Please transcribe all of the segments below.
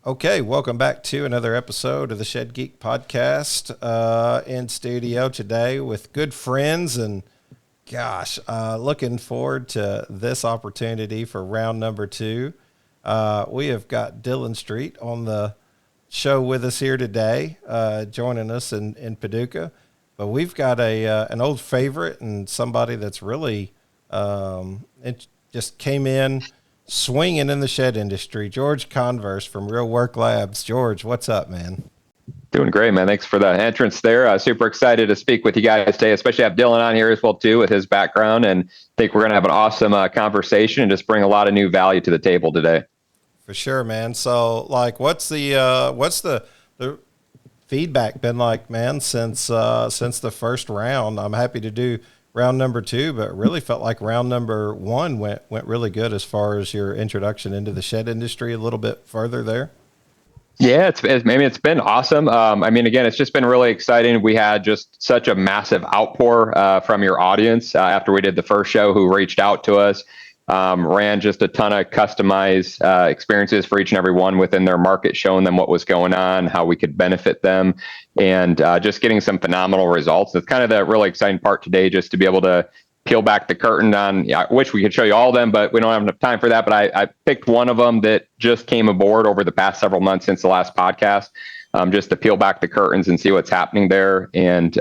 Okay, welcome back to another episode of the Shed Geek Podcast. In studio today with good friends, and looking forward to this opportunity for round number 2. We have got Dylan Street on the show with us here today, joining us in Paducah. But we've got an old favorite and somebody that's really it just came in swinging in the shed industry, George Converse from Real Work Labs. George, what's up, man? Doing great, man. Thanks for the entrance there. Super excited to speak with you guys today, especially have Dylan on here as well, too, with his background. And I think we're going to have an awesome conversation and just bring a lot of new value to the table today. For sure, man. So, what's the feedback been like, man, since the first round? I'm happy to do round number 2, but really felt like round number 1 went really good as far as your introduction into the shed industry a little bit further there. Yeah, it's been awesome. Again, it's just been really exciting. We had just such a massive outpour from your audience after we did the first show, who reached out to us, ran just a ton of customized experiences for each and every one within their market, showing them what was going on, how we could benefit them, and just getting some phenomenal results. It's kind of the really exciting part today, just to be able to peel back the curtain on, I wish we could show you all of them, but we don't have enough time for that. But I picked one of them that just came aboard over the past several months since the last podcast, just to peel back the curtains and see what's happening there. And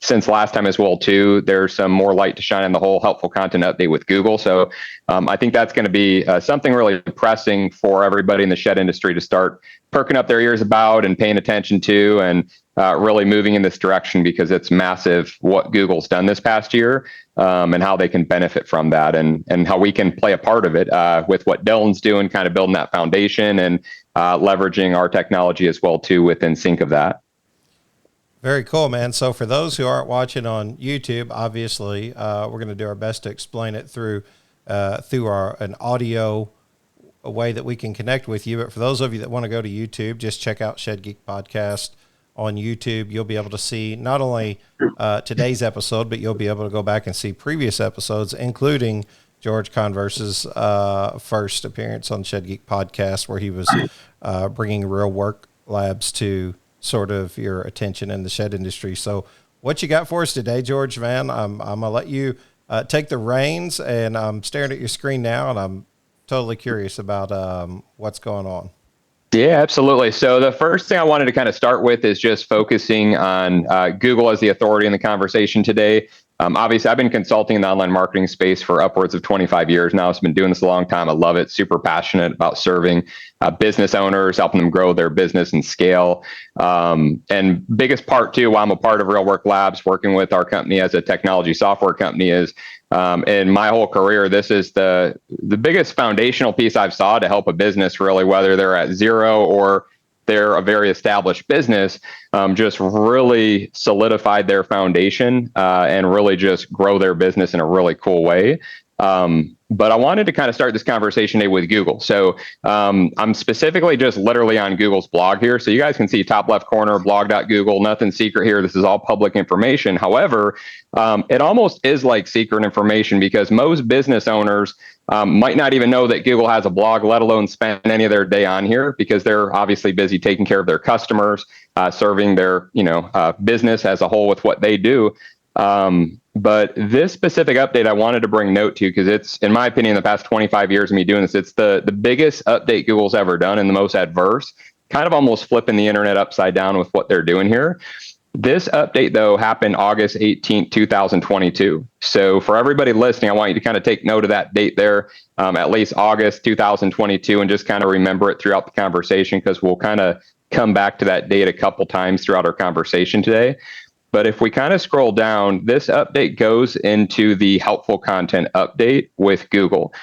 since last time as well, too, there's some more light to shine on the whole helpful content update with Google. So I think that's going to be something really pressing for everybody in the shed industry to start perking up their ears about and paying attention to, and really moving in this direction, because it's massive what Google's done this past year, and how they can benefit from that, and how we can play a part of it with what Dylan's doing, kind of building that foundation and leveraging our technology as well, too, within sync of that. Very cool, man. So for those who aren't watching on YouTube, obviously, we're going to do our best to explain it through an audio way that we can connect with you. But for those of you that want to go to YouTube, just check out Shed Geek Podcast on YouTube. You'll be able to see not only today's episode, but you'll be able to go back and see previous episodes, including George Converse's first appearance on Shed Geek Podcast, where he was bringing Real Work Labs to sort of your attention in the shed industry. So what you got for us today, George, man? I'm going to let you take the reins, and I'm staring at your screen now, and I'm totally curious about what's going on. Yeah, absolutely. So the first thing I wanted to kind of start with is just focusing on Google as the authority in the conversation today. Obviously, I've been consulting in the online marketing space for upwards of 25 years now. I've been doing this a long time. I love it. Super passionate about serving business owners, helping them grow their business and scale. And biggest part, too, while I'm a part of Real Work Labs, working with our company as a technology software company, is in my whole career, this is the biggest foundational piece I've saw to help a business, really, whether they're at zero or they're a very established business, just really solidified their foundation and really just grow their business in a really cool way. But I wanted to kind of start this conversation today with Google. So I'm specifically just literally on Google's blog here. So you guys can see top left corner, blog.google, nothing secret here. This is all public information. However, it almost is like secret information, because most business owners might not even know that Google has a blog, let alone spend any of their day on here, because they're obviously busy taking care of their customers, serving their business as a whole with what they do. But this specific update I wanted to bring note to, because it's, in my opinion, the past 25 years of me doing this, it's the biggest update Google's ever done, and the most adverse, kind of almost flipping the internet upside down with what they're doing here. This update, though, happened August 18th, 2022. So for everybody listening, I want you to kind of take note of that date there, at least August 2022, and just kind of remember it throughout the conversation, because we'll kind of come back to that date a couple times throughout our conversation today. But if we kind of scroll down, this update goes into the helpful content update with Google.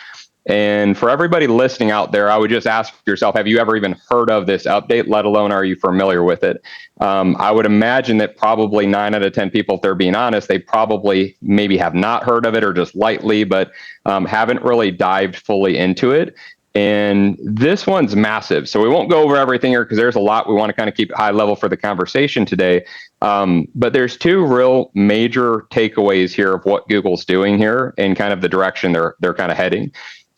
And for everybody listening out there, I would just ask yourself, have you ever even heard of this update, let alone are you familiar with it? I would imagine that probably 9 out of 10 people, if they're being honest, they probably maybe have not heard of it, or just lightly, but haven't really dived fully into it. And this one's massive. So we won't go over everything here, because there's a lot. We want to kind of keep it high level for the conversation today. But there's 2 real major takeaways here of what Google's doing here and kind of the direction they're kind of heading.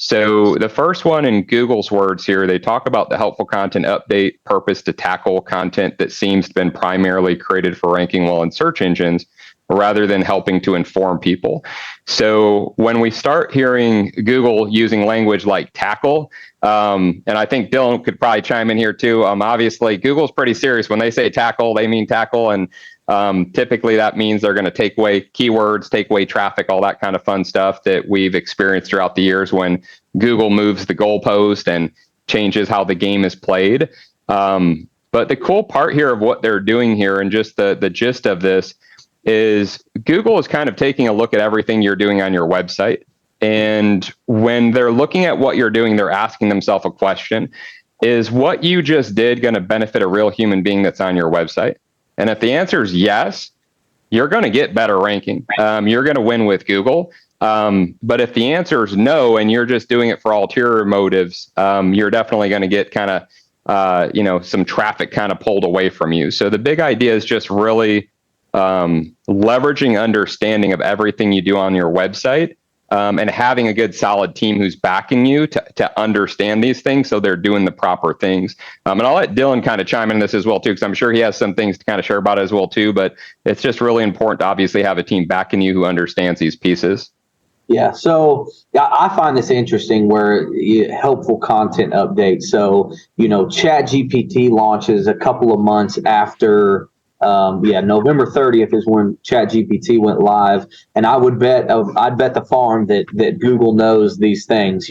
So the first one, in Google's words here, they talk about the helpful content update purpose to tackle content that seems to have been primarily created for ranking well in search engines, rather than helping to inform people. So when we start hearing Google using language like tackle, and I think Dylan could probably chime in here too. Obviously, Google's pretty serious when they say tackle; they mean tackle, and typically that means they're going to take away keywords, take away traffic, all that kind of fun stuff that we've experienced throughout the years when Google moves the goalpost and changes how the game is played. But the cool part here of what they're doing here, and just the gist of this, is Google is kind of taking a look at everything you're doing on your website. And when they're looking at what you're doing, they're asking themselves a question: is what you just did going to benefit a real human being that's on your website? And if the answer is yes, you're going to get better ranking. You're going to win with Google. But if the answer is no, and you're just doing it for ulterior motives, you're definitely going to get kind of, some traffic kind of pulled away from you. So the big idea is just really leveraging understanding of everything you do on your website, and having a good solid team who's backing you to understand these things, so they're doing the proper things. And I'll let Dylan kind of chime in this as well too, because I'm sure he has some things to kind of share about it as well too. But it's just really important to obviously have a team backing you who understands these pieces. Yeah, so I find this interesting where helpful content updates. So, ChatGPT launches a couple of months after, November 30th is when ChatGPT went live. And I'd bet the farm that Google knows these things.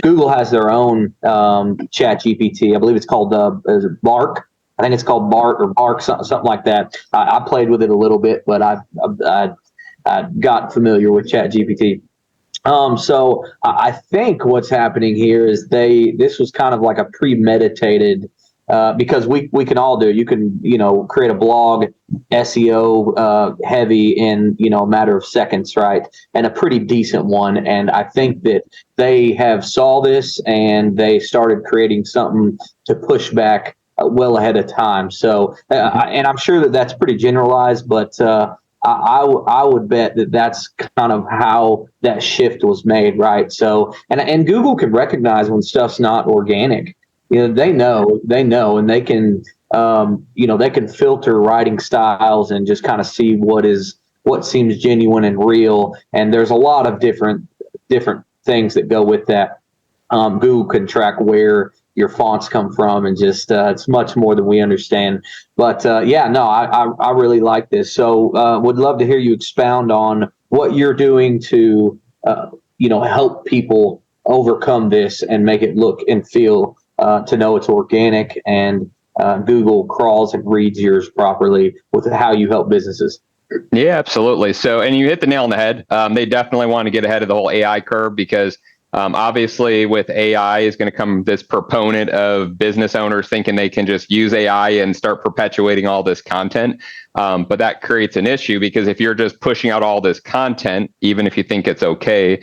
Google has their own ChatGPT. I believe it's called is it Bark? I think it's called Bart or Bark, something like that. I played with it a little bit, but I got familiar with ChatGPT. So I think what's happening here is this was kind of like a premeditated, because we can all do it. You can, create a blog, SEO heavy in, a matter of seconds, right? And a pretty decent one. And I think that they have saw this and they started creating something to push back well ahead of time. So, and I'm sure that that's pretty generalized, but I would bet that that's kind of how that shift was made, right? So, and Google can recognize when stuff's not organic. They know, and they can, they can filter writing styles and just kind of see what seems genuine and real. And there's a lot of different things that go with that. Google can track where your fonts come from, and just it's much more than we understand. But I really like this. So would love to hear you expound on what you're doing to help people overcome this and make it look and feel to know it's organic, and Google crawls and reads yours properly with how you help businesses. Yeah, absolutely. So, and you hit the nail on the head. They definitely want to get ahead of the whole AI curve, because obviously with AI is going to come this proponent of business owners thinking they can just use AI and start perpetuating all this content. But that creates an issue, because if you're just pushing out all this content, even if you think it's okay,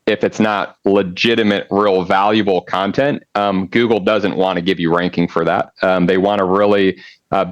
if it's not legitimate, real valuable content, Google doesn't want to give you ranking for that. They want to really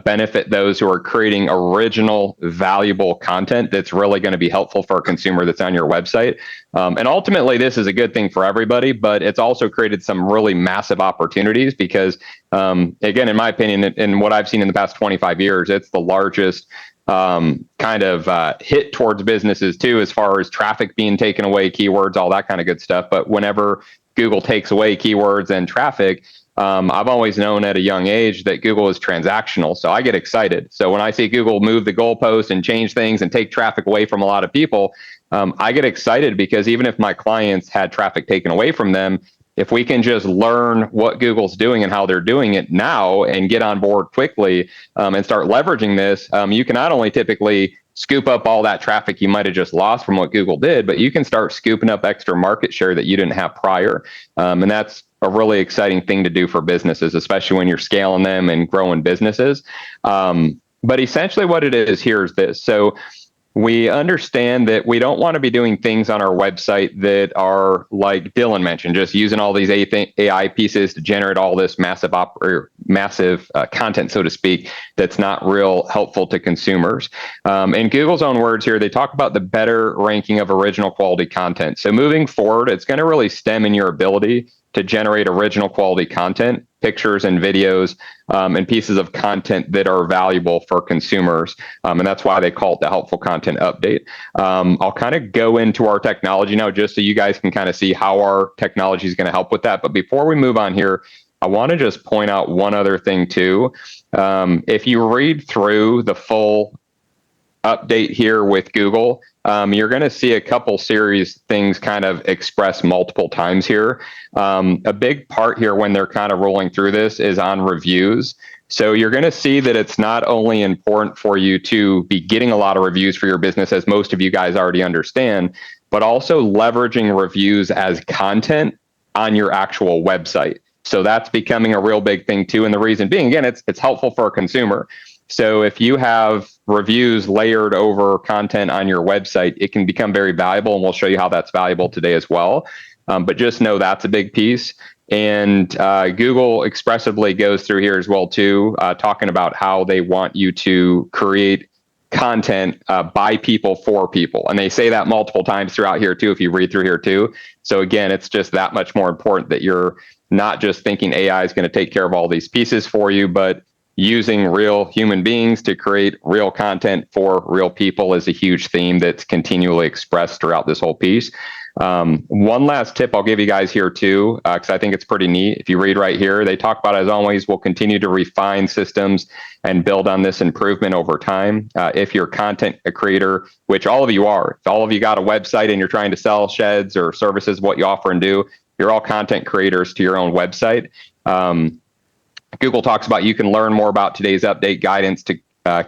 benefit those who are creating original, valuable content that's really going to be helpful for a consumer that's on your website. And ultimately, this is a good thing for everybody, but it's also created some really massive opportunities because, again, in my opinion, and what I've seen in the past 25 years, it's the largest kind of hit towards businesses too, as far as traffic being taken away, keywords, all that kind of good stuff. But whenever Google takes away keywords and traffic, I've always known at a young age that Google is transactional. So I get excited. So when I see Google move the goalpost and change things and take traffic away from a lot of people, I get excited, because even if my clients had traffic taken away from them, if we can just learn what Google's doing and how they're doing it now and get on board quickly and start leveraging this, you can not only typically scoop up all that traffic you might have just lost from what Google did, but you can start scooping up extra market share that you didn't have prior. And that's a really exciting thing to do for businesses, especially when you're scaling them and growing businesses. But essentially what it is here is this. So we understand that we don't want to be doing things on our website that are like Dylan mentioned, just using all these AI pieces to generate all this massive content, so to speak, that's not real helpful to consumers. In Google's own words here, they talk about the better ranking of original quality content. So moving forward, it's going to really stem in your ability to generate original quality content, pictures and videos, and pieces of content that are valuable for consumers. And that's why they call it the helpful content update. I'll kind of go into our technology now, just so you guys can kind of see how our technology is going to help with that. But before we move on here, I want to just point out one other thing too. If you read through the full update here with Google, you're going to see a couple series things kind of expressed multiple times here. A big part here when they're kind of rolling through this is on reviews. So you're going to see that it's not only important for you to be getting a lot of reviews for your business, as most of you guys already understand, but also leveraging reviews as content on your actual website. So that's becoming a real big thing too. And the reason being, again, it's helpful for a consumer. So if you have reviews layered over content on your website, it can become very valuable, and we'll show you how that's valuable today as well. But just know that's a big piece. And Google expressively goes through here as well too, talking about how they want you to create content by people for people. And they say that multiple times throughout here too, if you read through here too. So again, it's just that much more important that you're not just thinking AI is going to take care of all these pieces for you, but using real human beings to create real content for real people is a huge theme that's continually expressed throughout this whole piece. One last tip I'll give you guys here too, because I think it's pretty neat. If you read right here, they talk about, as always, we'll continue to refine systems and build on this improvement over time. If you're a content creator, which all of you are, if all of you got a website and you're trying to sell sheds or services, what you offer and do, you're all content creators to your own website. Google talks about you can learn more about today's update guidance to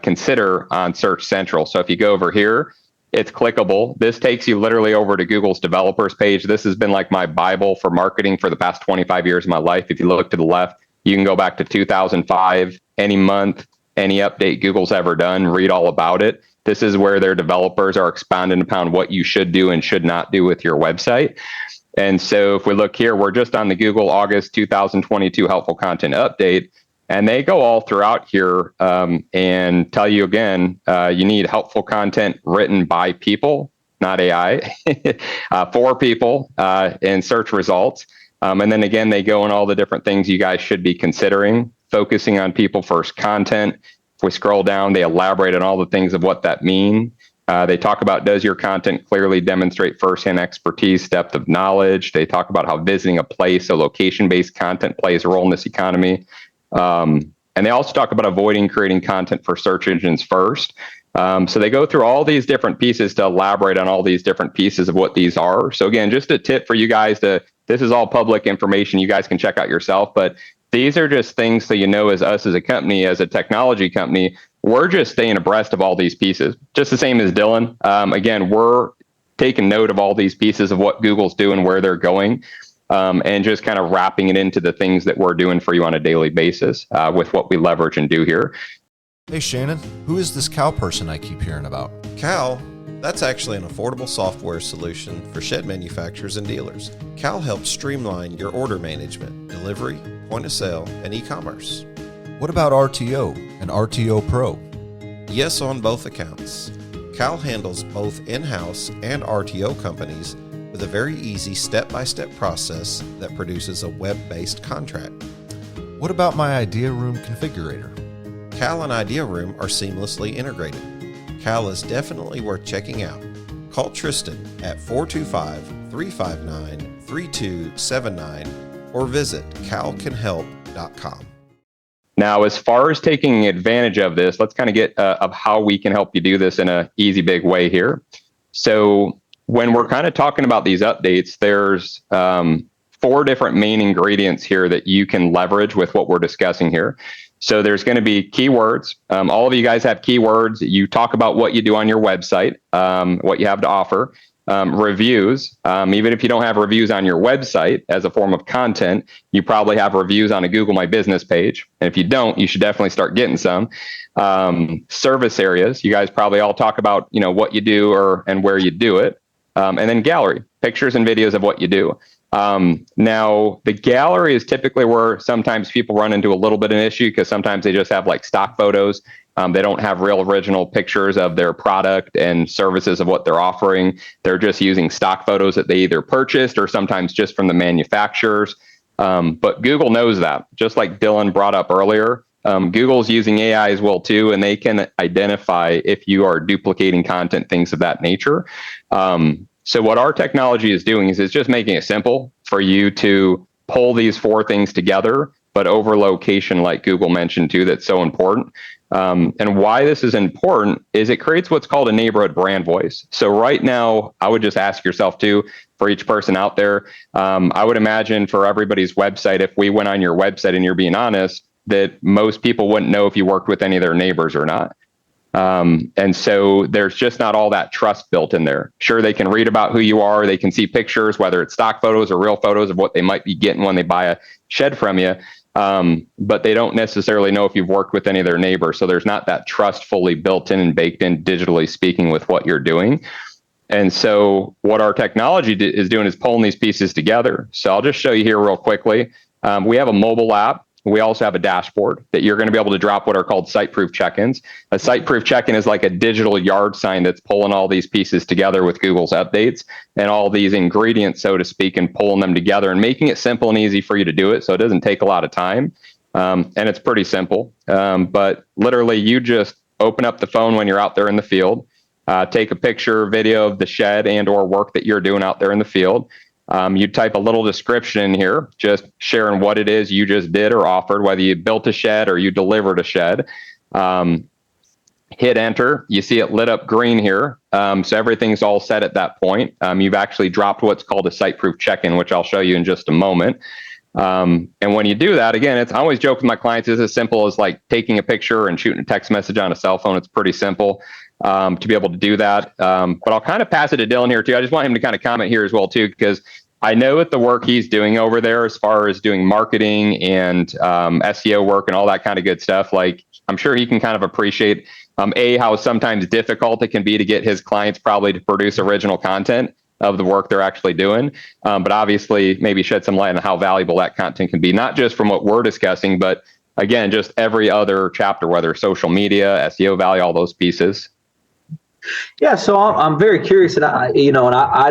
consider on Search Central. So if you go over here, it's clickable. This takes you literally over to Google's developers page. This has been like my Bible for marketing for the past 25 years of my life. If you look to the left, you can go back to 2005, any month, any update Google's ever done, read all about it. This is where their developers are expounding upon what you should do and should not do with your website. And so if we look here, we're just on the Google August 2022 helpful content update, and they go all throughout here and tell you again, you need helpful content written by people, not AI, for people in search results. And then again, they go in all the different things you guys should be considering, focusing on people first content. If we scroll down, they elaborate on all the things of what that means. They talk about, does your content clearly demonstrate firsthand expertise, depth of knowledge? They talk about how visiting a place, so location-based content plays a role in this economy. And they also talk about avoiding creating content for search engines first. So they go through all these different pieces to elaborate on all these different pieces of what these are. So again, just a tip for you guys this is all public information you guys can check out yourself, but these are just things so you know, as us as a company, as a technology company, we're just staying abreast of all these pieces, just the same as Dylan. Again, we're taking note of all these pieces of what Google's doing, where they're going, and just kind of wrapping it into the things that we're doing for you on a daily basis with what we leverage and do here. Hey, Shannon, who is this Cal person I keep hearing about? Cal, that's actually an affordable software solution for shed manufacturers and dealers. Cal helps streamline your order management, delivery, point of sale, and e-commerce. What about RTO and RTO Pro? Yes, on both accounts. Cal handles both in-house and RTO companies with a very easy step-by-step process that produces a web-based contract. What about my Idea Room configurator? Cal and Idea Room are seamlessly integrated. Cal is definitely worth checking out. Call Tristan at 425-359-3279 or visit calcanhelp.com. Now, as far as taking advantage of this, let's kind of get of how we can help you do this in an easy, big way here. So when we're kind of talking about these updates, there's 4 different main ingredients here that you can leverage with what we're discussing here. So there's going to be keywords. All of you guys have keywords. You talk about what you do on your website, what you have to offer. reviews. Even if you don't have reviews on your website as a form of content, you probably have reviews on a Google My Business page. And if you don't, you should definitely start getting some. Service areas, you guys probably all talk about, what you do and where you do it. And then gallery, pictures and videos of what you do. Now, the gallery is typically where sometimes people run into a little bit of an issue because sometimes they just have like stock photos. They don't have real original pictures of their product and services of what they're offering. They're just using stock photos that they either purchased or sometimes just from the manufacturers. But Google knows that, just like Dylan brought up earlier. Google's using AI as well too, and they can identify if you are duplicating content, things of that nature. So what our technology is doing is it's just making it simple for you to pull these 4 things together, but over location, like Google mentioned too, that's so important. And why this is important is it creates what's called a neighborhood brand voice. So right now, I would just ask yourself too, for each person out there, I would imagine for everybody's website, if we went on your website and you're being honest, that most people wouldn't know if you worked with any of their neighbors or not. And so there's just not all that trust built in there. Sure, they can read about who you are. They can see pictures, whether it's stock photos or real photos of what they might be getting when they buy a shed from you. But they don't necessarily know if you've worked with any of their neighbors. So there's not that trust fully built in and baked in, digitally speaking, with what you're doing. And so what our technology is doing is pulling these pieces together. So I'll just show you here real quickly. We have a mobile app. We also have a dashboard that you're going to be able to drop what are called site-proof check-ins. A site-proof check-in is like a digital yard sign that's pulling all these pieces together with Google's updates and all these ingredients, so to speak, and pulling them together and making it simple and easy for you to do it so it doesn't take a lot of time. And it's pretty simple. But literally, you just open up the phone when you're out there in the field, take a picture, video of the shed and or work that you're doing out there in the field. You type a little description in here, just sharing what it is you just did or offered, whether you built a shed or you delivered a shed. Hit enter. You see it lit up green here. So everything's all set at that point. You've actually dropped what's called a site-proof check-in, which I'll show you in just a moment. And when you do that, again, I always joke with my clients, it's as simple as like taking a picture and shooting a text message on a cell phone. It's pretty simple to be able to do that. But I'll kind of pass it to Dylan here too. I just want him to kind of comment here as well too, because I know with the work he's doing over there, as far as doing marketing and SEO work and all that kind of good stuff, like I'm sure he can kind of appreciate how sometimes difficult it can be to get his clients probably to produce original content of the work they're actually doing. But obviously maybe shed some light on how valuable that content can be, not just from what we're discussing, but again, just every other chapter, whether social media, SEO value, all those pieces. Yeah, so I'm very curious, and I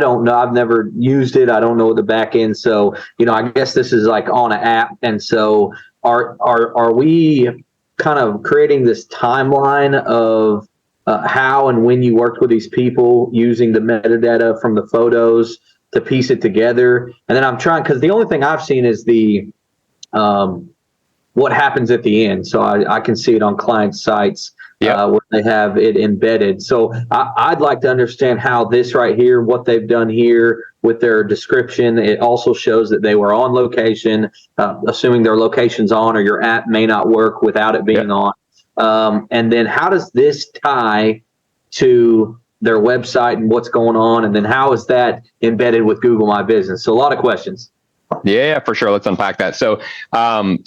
don't know. I've never used it. I don't know the back end. So, I guess this is like on an app. And so, are we kind of creating this timeline of how and when you worked with these people using the metadata from the photos to piece it together? And then I'm trying, because the only thing I've seen is the what happens at the end. So I can see it on client sites. Yep. Where they have it embedded. So I'd like to understand how this right here, what they've done here with their description. It also shows that they were on location, assuming their location's on, or your app may not work without it being on. And then how does this tie to their website and what's going on? And then how is that embedded with Google My Business? So a lot of questions. Yeah, for sure. Let's unpack that. So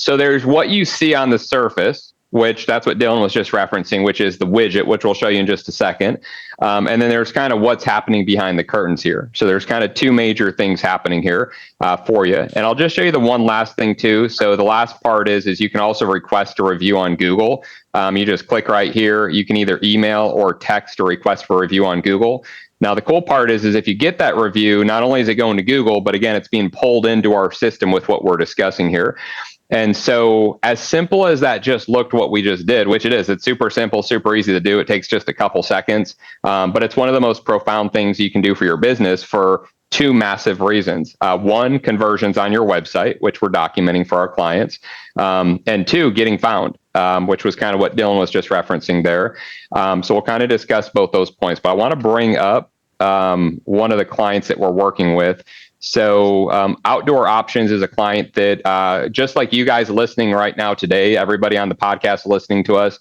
there's what you see on the surface, which that's what Dylan was just referencing, which is the widget, which we'll show you in just a second. And then there's kind of what's happening behind the curtains here. So there's kind of 2 major things happening here for you. And I'll just show you the one last thing too. So the last part is you can also request a review on Google. You just click right here. You can either email or text a request for a review on Google. Now, the cool part is if you get that review, not only is it going to Google, but again, it's being pulled into our system with what we're discussing here. And so as simple as that just looked what we just did, which it is, it's super simple, super easy to do. It takes just a couple seconds, but it's one of the most profound things you can do for your business for 2 massive reasons. 1, conversions on your website, which we're documenting for our clients. And 2, getting found, which was kind of what Dylan was just referencing there. So we'll kind of discuss both those points, but I want to bring up one of the clients that we're working with. So Outdoor Options is a client that just like you guys listening right now today, everybody on the podcast listening to us,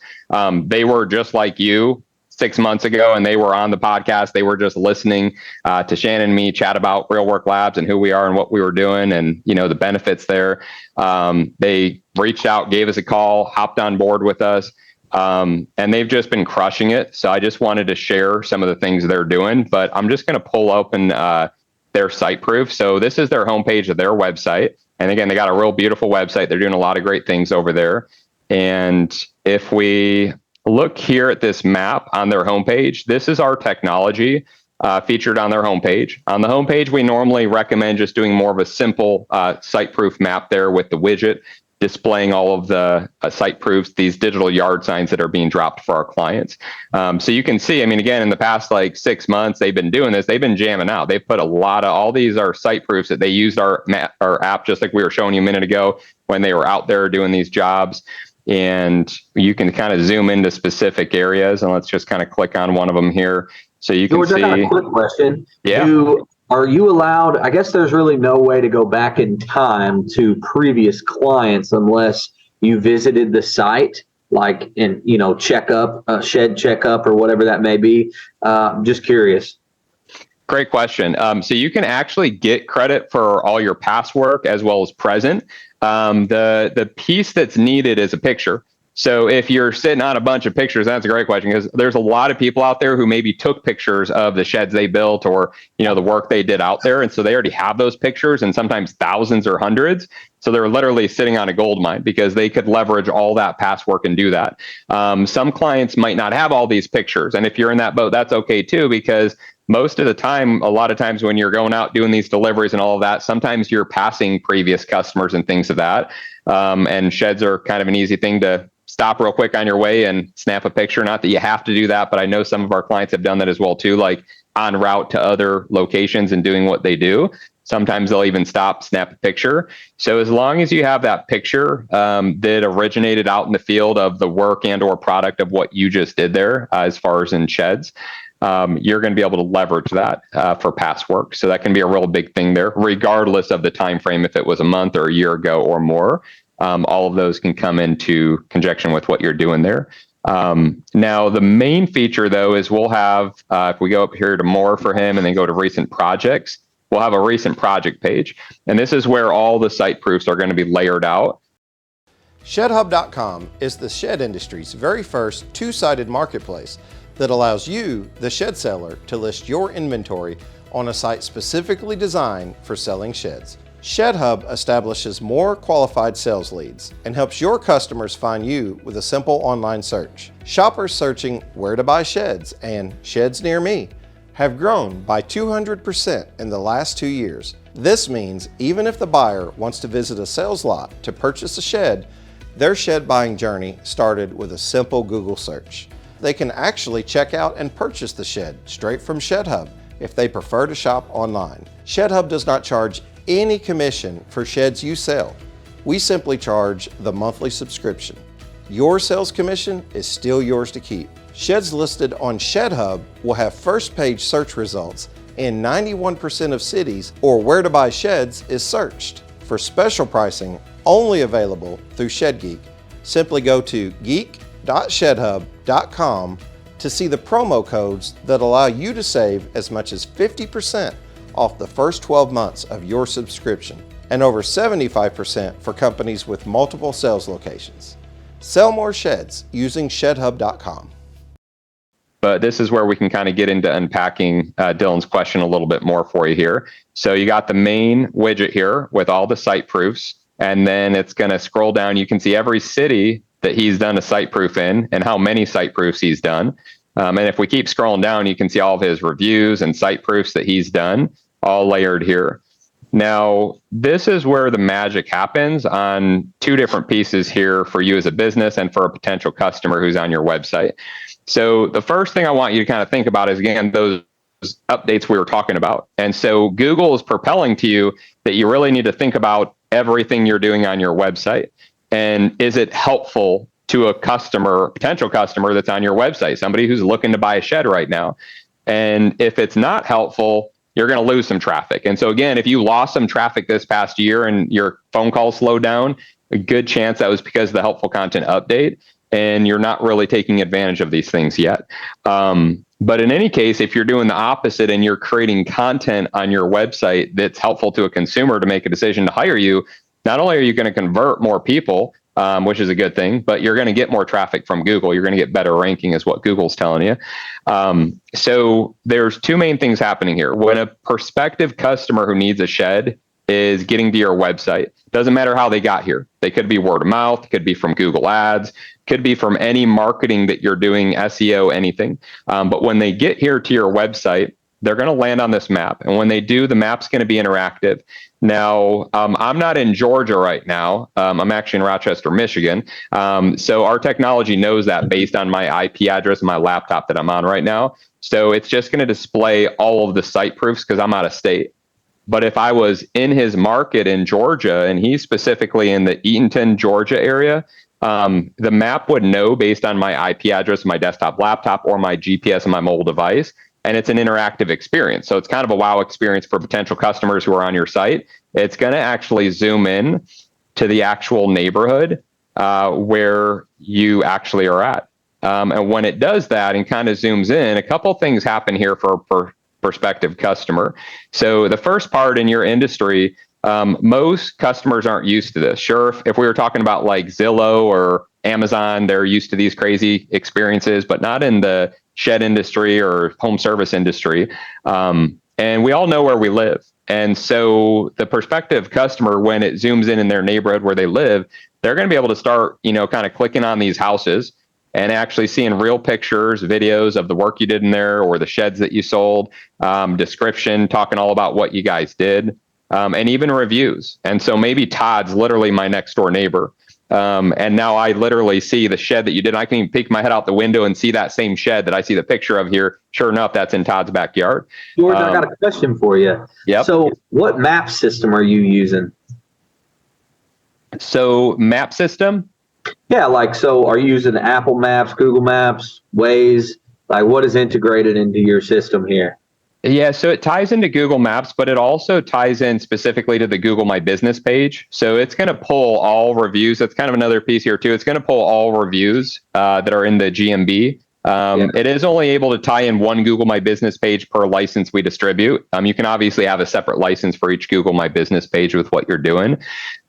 they were just like you 6 months ago, and they were on the podcast. They were just listening to Shannon and me chat about Real Work Labs and who we are and what we were doing, and the benefits there. They reached out, gave us a call, hopped on board with us, and they've just been crushing it. So I just wanted to share some of the things they're doing, but I'm just going to pull open their site proof. So this is their homepage of their website. And again, they got a real beautiful website. They're doing a lot of great things over there. And if we look here at this map on their homepage, this is our technology featured on their homepage. On the homepage, we normally recommend just doing more of a simple site proof map there with the widget displaying all of the site proofs, these digital yard signs that are being dropped for our clients. So you can see, again, in the past 6 months, they've been doing this. They've been jamming out. They've put all these are site proofs that they used our app, just like we were showing you a minute ago when they were out there doing these jobs. And you can kind of zoom into specific areas, and let's just kind of click on one of them here. So you can George, see. I got a quick question. Yeah. Are you allowed, I guess there's really no way to go back in time to previous clients unless you visited the site, checkup, shed checkup or whatever that may be. Just curious. Great question. So you can actually get credit for all your past work as well as present. The piece that's needed is a picture. So if you're sitting on a bunch of pictures, that's a great question, because there's a lot of people out there who maybe took pictures of the sheds they built or, the work they did out there. And so they already have those pictures, and sometimes thousands or hundreds. So they're literally sitting on a gold mine because they could leverage all that past work and do that. Some clients might not have all these pictures. And if you're in that boat, that's okay too, because most of the time, a lot of times when you're going out doing these deliveries and all of that, sometimes you're passing previous customers and things of that. And sheds are kind of an easy thing to stop real quick on your way and snap a picture. Not that you have to do that, but I know some of our clients have done that as well too, like en route to other locations and doing what they do. Sometimes they'll even stop, snap a picture. So as long as you have that picture that originated out in the field of the work and or product of what you just did there, as far as in sheds, you're going to be able to leverage that for past work. So that can be a real big thing there, regardless of the time frame, if it was a month or a year ago or more. All of those can come into conjunction with what you're doing there. Now, the main feature, though, is we'll have, if we go up here to more for him and then go to recent projects, we'll have a recent project page. And this is where all the site proofs are going to be layered out. ShedHub.com is the shed industry's very first two-sided marketplace that allows you, the shed seller, to list your inventory on a site specifically designed for selling sheds. ShedHub establishes more qualified sales leads and helps your customers find you with a simple online search. Shoppers searching where to buy sheds and sheds near me have grown by 200% in the last 2 years. This means even if the buyer wants to visit a sales lot to purchase a shed, their shed buying journey started with a simple Google search. They can actually check out and purchase the shed straight from ShedHub if they prefer to shop online. ShedHub does not charge any commission for sheds you sell. We simply charge the monthly subscription. Your sales commission is still yours to keep. Sheds listed on ShedHub will have first page search results in 91% of cities, or where to buy sheds is searched. For special pricing only available through ShedGeek, simply go to geek.shedhub.com to see the promo codes that allow you to save as much as 50% off the first 12 months of your subscription, and over 75% for companies with multiple sales locations. Sell more sheds using shedhub.com. But this is where we can kind of get into unpacking Dylan's question a little bit more for you here. So you got the main widget here with all the site proofs, and then it's going to scroll down. You can see every city that he's done a site proof in and how many site proofs he's done. And if we keep scrolling down, you can see all of his reviews and site proofs that he's done, all layered here. Now, this is where the magic happens on two different pieces here for you as a business and for a potential customer who's on your website. So the first thing I want you to kind of think about is, again, those updates we were talking about. And so Google is propelling to you that you really need to think about everything you're doing on your website. And is it helpful to a customer, potential customer that's on your website, somebody who's looking to buy a shed right now? And if it's not helpful, you're going to lose some traffic. And so again, if you lost some traffic this past year and your phone calls slowed down, a good chance that was because of the helpful content update. and you're not really taking advantage of these things yet. But in any case, if you're doing the opposite and you're creating content on your website that's helpful to a consumer to make a decision to hire you, not only are you going to convert more people, which is a good thing, but you're going to get more traffic from Google. You're going to get better ranking is what Google's telling you. So there's two main things happening here. When a prospective customer who needs a shed is getting to your website, doesn't matter how they got here. They could be word of mouth, could be from Google Ads, could be from any marketing that you're doing, SEO, anything. But when they get here to your website, they're going to land on this map. And when they do, the map's going to be interactive. Now, I'm not in Georgia right now. I'm actually in Rochester, Michigan. So our technology knows that based on my IP address and my laptop that I'm on right now. So it's just going to display all of the site proofs because I'm out of state. But if I was in his market in Georgia and he's specifically in the Eatonton, Georgia area, the map would know based on my IP address, my desktop laptop, or my GPS on my mobile device. And it's an interactive experience. So it's kind of a wow experience for potential customers who are on your site. It's going to actually zoom in to the actual neighborhood where you actually are at. And when it does that and kind of zooms in, a couple things happen here for prospective customer. So the first part in your industry, most customers aren't used to this. Sure, if we were talking about like Zillow or Amazon, they're used to these crazy experiences, but not in the shed industry or home service industry. And we all know where we live. And so the prospective customer, when it zooms in their neighborhood where they live, they're going to be able to start, kind of clicking on these houses and actually seeing real pictures, videos of the work you did in there or the sheds that you sold, description, talking all about what you guys did, and even reviews. And so maybe Todd's literally my next door neighbor. And now I literally see the shed that you did. I can even peek my head out the window and see that same shed that I see the picture of here. Sure enough, that's in Todd's backyard. George, I got a question for you. Yep. So what map system are you using? So map system? Yeah, so are you using Apple Maps, Google Maps, Waze? Like what is integrated into your system here? Yeah, so it ties into Google Maps, but it also ties in specifically to the Google My Business page. So it's going to pull all reviews. That's kind of another piece here too. It's going to pull all reviews that are in the GMB. It is only able to tie in one Google My Business page per license we distribute. You can obviously have a separate license for each Google My Business page with what you're doing.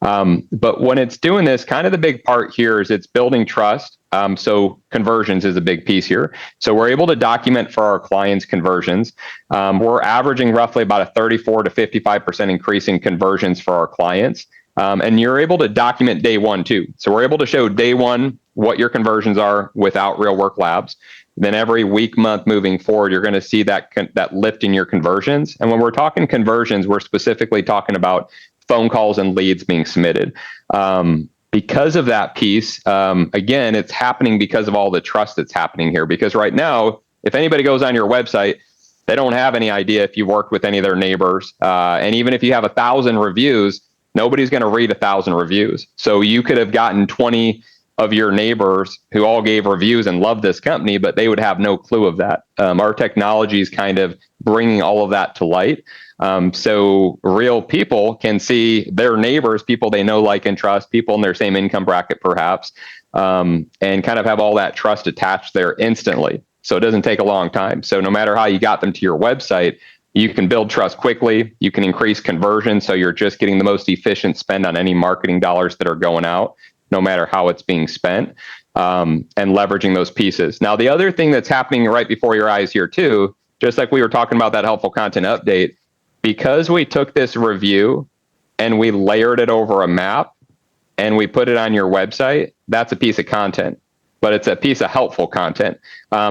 But when it's doing this, kind of the big part here is it's building trust. So conversions is a big piece here. So we're able to document for our clients conversions. We're averaging roughly about a 34 to 55% increase in conversions for our clients. And you're able to document day one too. So we're able to show day one what your conversions are without real work labs. Then every week, month moving forward, you're going to see that lift in your conversions. And when we're talking conversions, we're specifically talking about phone calls and leads being submitted. Because of that piece, again, it's happening because of all the trust that's happening here. Because right now, if anybody goes on your website, they don't have any idea if you've worked with any of their neighbors. And even if you have 1,000 reviews, nobody's going to read 1,000 reviews. So you could have gotten 20 of your neighbors who all gave reviews and loved this company, but they would have no clue of that. Our technology is kind of bringing all of that to light. So real people can see their neighbors, people they know, like, and trust, people in their same income bracket, perhaps, and kind of have all that trust attached there instantly. So it doesn't take a long time. So no matter how you got them to your website, you can build trust quickly. You can increase conversion. So you're just getting the most efficient spend on any marketing dollars that are going out, no matter how it's being spent, and leveraging those pieces. Now, the other thing that's happening right before your eyes here too, just like we were talking about that helpful content update, because we took this review and we layered it over a map and we put it on your website, that's a piece of content. But it's a piece of helpful content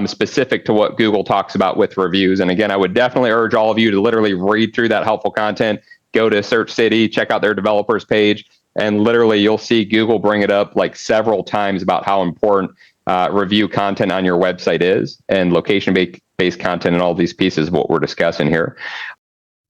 specific to what Google talks about with reviews. And again, I would definitely urge all of you to literally read through that helpful content, go to Search City, check out their developers page, and literally you'll see Google bring it up like several times about how important review content on your website is, and location-based content and all these pieces of what we're discussing here.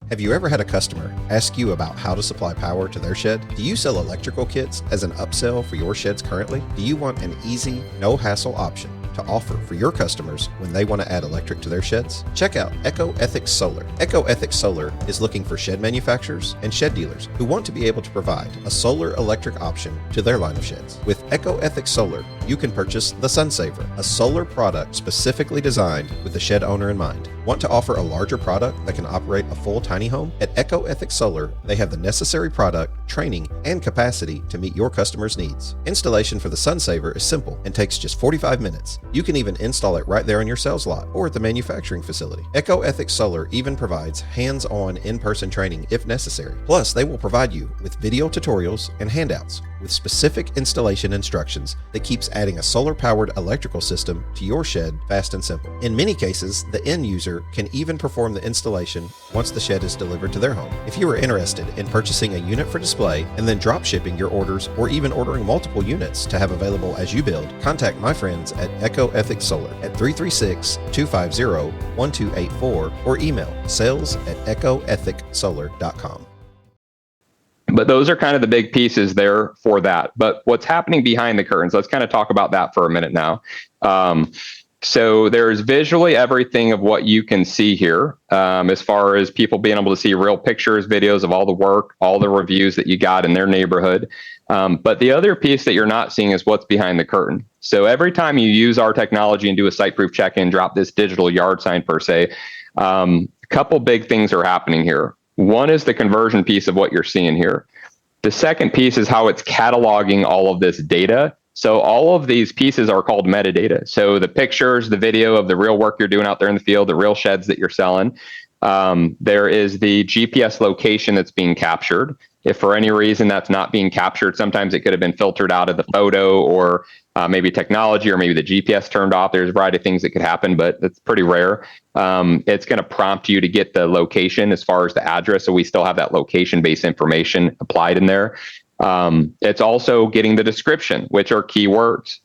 Have you ever had a customer ask you about how to supply power to their shed? Do you sell electrical kits as an upsell for your sheds currently? Do you want an easy, no-hassle option to offer for your customers when they want to add electric to their sheds? Check out EcoEthics Solar. EcoEthics Solar is looking for shed manufacturers and shed dealers who want to be able to provide a solar electric option to their line of sheds. With EcoEthics Solar, you can purchase the SunSaver, a solar product specifically designed with the shed owner in mind. Want to offer a larger product that can operate a full tiny home? At EcoEthics Solar, they have the necessary product, training, and capacity to meet your customers' needs. Installation for the SunSaver is simple and takes just 45 minutes. You can even install it right there on your sales lot or at the manufacturing facility. EcoEthics Solar even provides hands-on in-person training if necessary. Plus, they will provide you with video tutorials and handouts with specific installation instructions that keeps adding a solar-powered electrical system to your shed fast and simple. In many cases, the end user can even perform the installation once the shed is delivered to their home. If you are interested in purchasing a unit for display and then drop shipping your orders or even ordering multiple units to have available as you build, contact my friends at EcoEthics Solar at 336-250-1284 or email sales@ecoethicsolar.com. But those are kind of the big pieces there for that. But what's happening behind the curtains, let's kind of talk about that for a minute now. So there's visually everything of what you can see here, as far as people being able to see real pictures, videos of all the work, all the reviews that you got in their neighborhood. But the other piece that you're not seeing is what's behind the curtain. So every time you use our technology and do a site-proof check-in, drop this digital yard sign per se, a couple big things are happening here. One is the conversion piece of what you're seeing here. The second piece is how it's cataloging all of this data. So all of these pieces are called metadata. So the pictures, the video of the real work you're doing out there in the field, the real sheds that you're selling. There is the GPS location that's being captured. If for any reason that's not being captured, sometimes it could have been filtered out of the photo, or maybe technology, or maybe the GPS turned off. There's a variety of things that could happen, but it's pretty rare. It's going to prompt you to get the location as far as the address. So we still have that location-based information applied in there. It's also getting the description, which are keywords.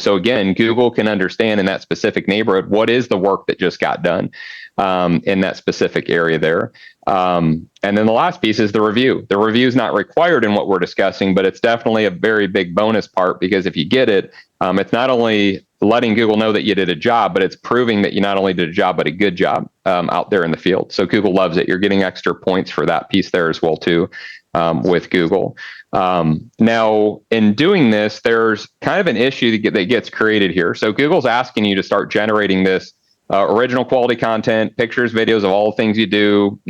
So again, Google can understand in that specific neighborhood, what is the work that just got done in that specific area there. And then the last piece is the review. The review is not required in what we're discussing, but it's definitely a very big bonus part, because if you get it, it's not only letting Google know that you did a job, but it's proving that you not only did a job, but a good job out there in the field. So Google loves it. You're getting extra points for that piece there as well too, with Google. Now, in doing this, there's kind of an issue that gets created here. So Google's asking you to start generating this original quality content, pictures, videos of all the things you do,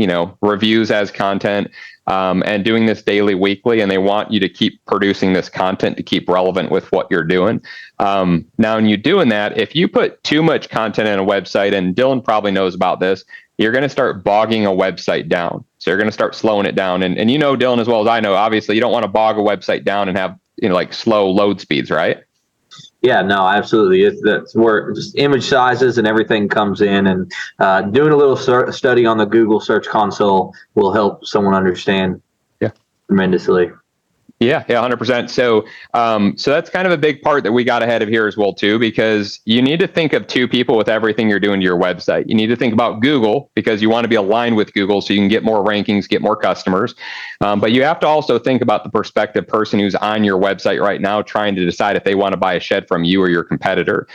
reviews as content, and doing this daily, weekly, and they want you to keep producing this content to keep relevant with what you're doing. Now, in you doing that, if you put too much content in a website, and Dylan probably knows about this, you're going to start bogging a website down. So you're going to start slowing it down. And Dylan, as well as I know, obviously you don't want to bog a website down and have, like slow load speeds, right? Yeah, no, absolutely. That's where just image sizes and everything comes in, and doing a little study on the Google Search Console will help someone understand tremendously. Yeah, 100%. So that's kind of a big part that we got ahead of here as well too, because you need to think of two people with everything you're doing to your website. You need to think about Google, because you want to be aligned with Google so you can get more rankings, get more customers. But you have to also think about the prospective person who's on your website right now, trying to decide if they want to buy a shed from you or your competitor.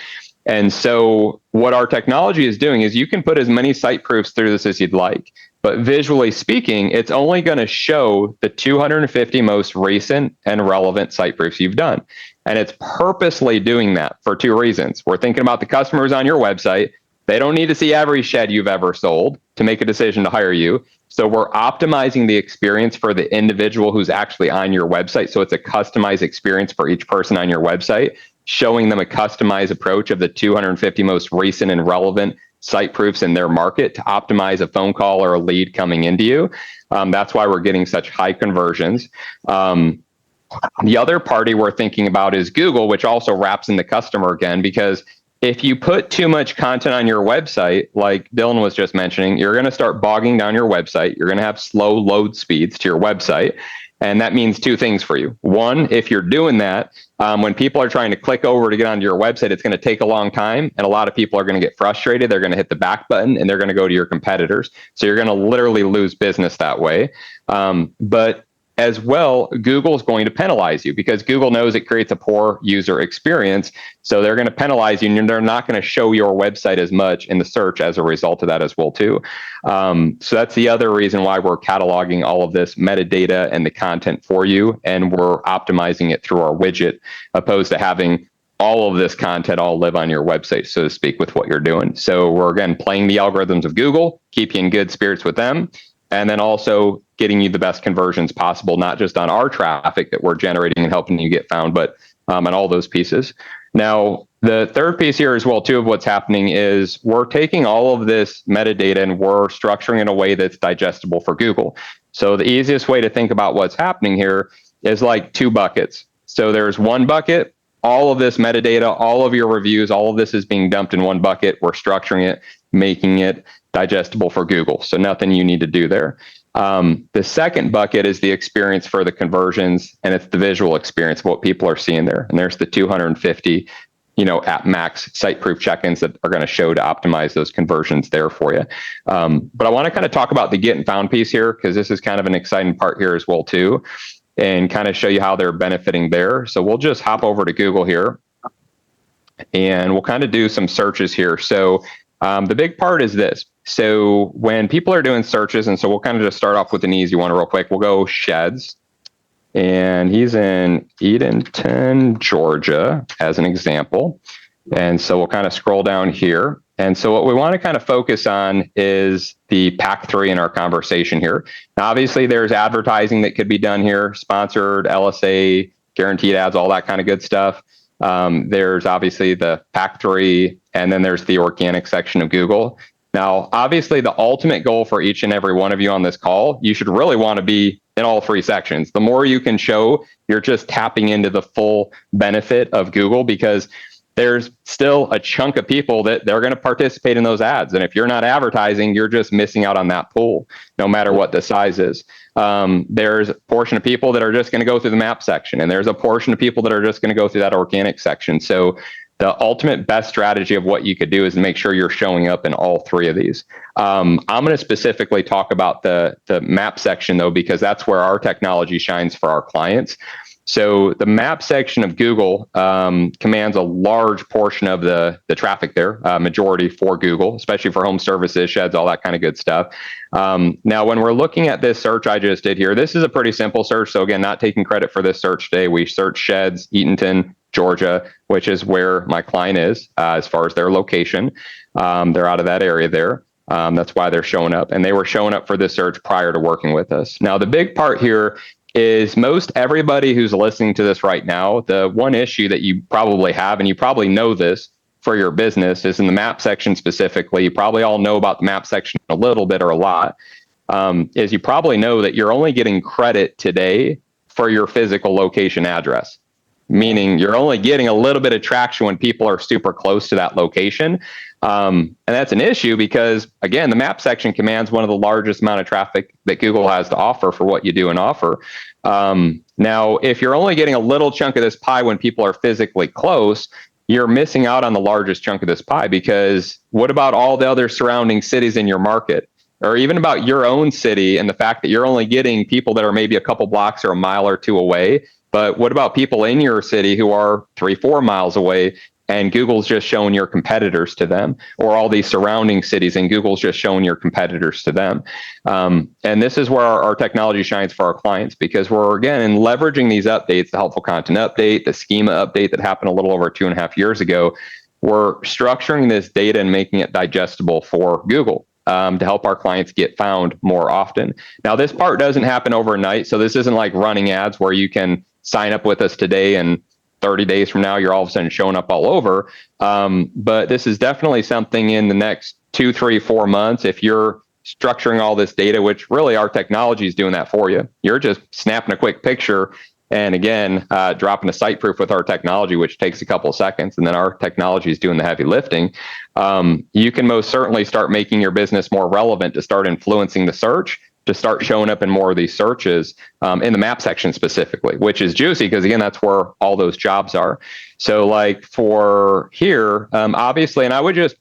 And so what our technology is doing is you can put as many site proofs through this as you'd like. But visually speaking, it's only going to show the 250 most recent and relevant site proofs you've done. And it's purposely doing that for two reasons. We're thinking about the customers on your website. They don't need to see every shed you've ever sold to make a decision to hire you. So we're optimizing the experience for the individual who's actually on your website. So it's a customized experience for each person on your website, showing them a customized approach of the 250 most recent and relevant site proofs in their market to optimize a phone call or a lead coming into you. That's why we're getting such high conversions. The other party we're thinking about is Google, which also wraps in the customer again, because if you put too much content on your website, like Dylan was just mentioning, you're going to start bogging down your website. You're going to have slow load speeds to your website. And that means two things for you. One, if you're doing that, when people are trying to click over to get onto your website, it's going to take a long time. And a lot of people are going to get frustrated. They're going to hit the back button and they're going to go to your competitors. So you're going to literally lose business that way. But as well, Google is going to penalize you because Google knows it creates a poor user experience. So they're going to penalize you and they're not going to show your website as much in the search as a result of that as well too. So that's the other reason why we're cataloging all of this metadata and the content for you. And we're optimizing it through our widget, opposed to having all of this content all live on your website, so to speak, with what you're doing. So we're, again, playing the algorithms of Google, keep you in good spirits with them, and then also getting you the best conversions possible, not just on our traffic that we're generating and helping you get found, but on all those pieces. Now, the third piece here as well, too, of what's happening is we're taking all of this metadata and we're structuring it in a way that's digestible for Google. So the easiest way to think about what's happening here is like two buckets. So there's one bucket, all of this metadata, all of your reviews, all of this is being dumped in one bucket. We're structuring it, making it digestible for Google. So nothing you need to do there. The second bucket is the experience for the conversions, and it's the visual experience of what people are seeing there. And there's the 250, at max site proof check-ins that are going to show to optimize those conversions there for you. But I want to kind of talk about the get and found piece here, because this is kind of an exciting part here as well too, and kind of show you how they're benefiting there. So we'll just hop over to Google here and we'll kind of do some searches here. So the big part is this. So when people are doing searches, and so we'll kind of just start off with an easy one real quick. We'll go sheds, and he's in Edenton, Georgia, as an example. And so we'll kind of scroll down here. And so what we want to kind of focus on is the pack 3 in our conversation here. Now, obviously, there's advertising that could be done here, sponsored, LSA, guaranteed ads, all that kind of good stuff. There's obviously the pack 3, and then there's the organic section of Google. Now, obviously, the ultimate goal for each and every one of you on this call, you should really want to be in all 3 sections. The more you can show, you're just tapping into the full benefit of Google, because there's still a chunk of people that they're going to participate in those ads. And if you're not advertising, you're just missing out on that pool, no matter what the size is. There's a portion of people that are just going to go through the map section, and there's a portion of people that are just going to go through that organic section. So the ultimate best strategy of what you could do is make sure you're showing up in all 3 of these. I'm going to specifically talk about the map section, though, because that's where our technology shines for our clients. So the map section of Google commands a large portion of the traffic there, majority for Google, especially for home services, sheds, all that kind of good stuff. Now, when we're looking at this search I just did here, this is a pretty simple search. So again, not taking credit for this search today. We searched sheds, Eatonton, Georgia, which is where my client is as far as their location. They're out of that area there. That's why they're showing up. And they were showing up for this search prior to working with us. Now, the big part here is most everybody who's listening to this right now, the one issue that you probably have, and you probably know this for your business, is in the map section specifically. You probably all know about the map section a little bit or a lot, is you probably know that you're only getting credit today for your physical location address, meaning you're only getting a little bit of traction when people are super close to that location. And that's an issue because, again, the map section commands one of the largest amount of traffic that Google has to offer for what you do and offer. Now, if you're only getting a little chunk of this pie when people are physically close, you're missing out on the largest chunk of this pie, because what about all the other surrounding cities in your market? Or even about your own city and the fact that you're only getting people that are maybe a couple blocks or a mile or 2 away. But what about people in your city who are 3-4 miles away, and Google's just showing your competitors to them, or all these surrounding cities and Google's just showing your competitors to them? And this is where our technology shines for our clients, because we're, again, leveraging these updates, the helpful content update, the schema update that happened a little over 2.5 years ago. We're structuring this data and making it digestible for Google to help our clients get found more often. Now, this part doesn't happen overnight. So this isn't like running ads where you can sign up with us today and 30 days from now, you're all of a sudden showing up all over. But this is definitely something in the next 2, 3, 4 months. If you're structuring all this data, which really our technology is doing that for you, you're just snapping a quick picture and, again, dropping a site proof with our technology, which takes a couple of seconds. And then our technology is doing the heavy lifting. You can most certainly start making your business more relevant to start influencing the search to start showing up in more of these searches in the map section specifically, which is juicy because, again, that's where all those jobs are. So like for here, obviously, and I would just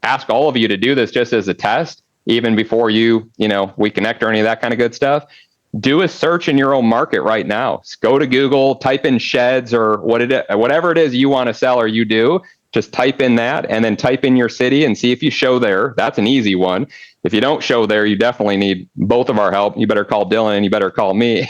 ask all of you to do this just as a test, even before we connect or any of that kind of good stuff. Do a search in your own market right now. Go to Google, type in sheds or whatever it is you want to sell or you do. Just type in that and then type in your city and see if you show there. That's an easy one. If you don't show there, you definitely need both of our help. You better call Dylan and you better call me.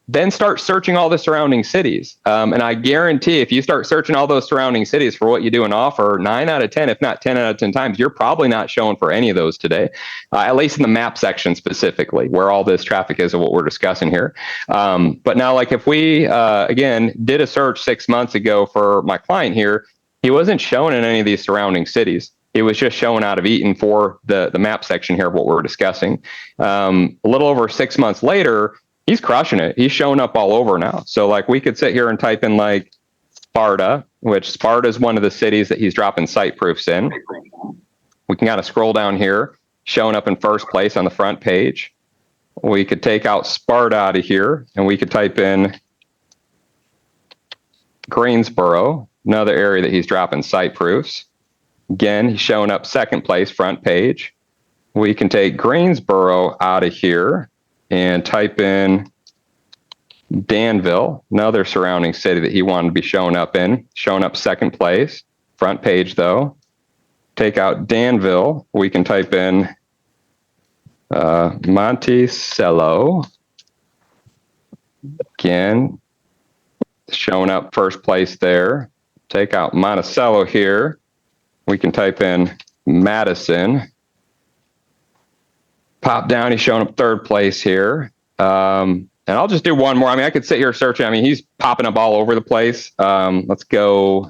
Then start searching all the surrounding cities. And I guarantee if you start searching all those surrounding cities for what you do and offer, 9 out of 10, if not 10 out of 10 times, you're probably not showing for any of those today, at least in the map section specifically, where all this traffic is of what we're discussing here. But now, like if we, again, did a search 6 months ago for my client here, he wasn't showing in any of these surrounding cities. It was just showing out of Eaton for the map section here of what we're discussing. A little over 6 months later, he's crushing it. He's showing up all over now. So like we could sit here and type in like Sparta, which Sparta is one of the cities that he's dropping site proofs in. We can kind of scroll down here, showing up in first place on the front page. We could take out Sparta out of here and we could type in Greensboro, another area that he's dropping site proofs. Again, he's showing up second place, front page. We can take Greensboro out of here and type in Danville, another surrounding city that he wanted to be showing up in, showing up second place, front page though. Take out Danville, we can type in Monticello, again, showing up first place there. Take out Monticello here, we can type in Madison. Pop down, he's showing up third place here. And I'll just do one more. I mean, I could sit here searching. I mean, he's popping up all over the place. Let's go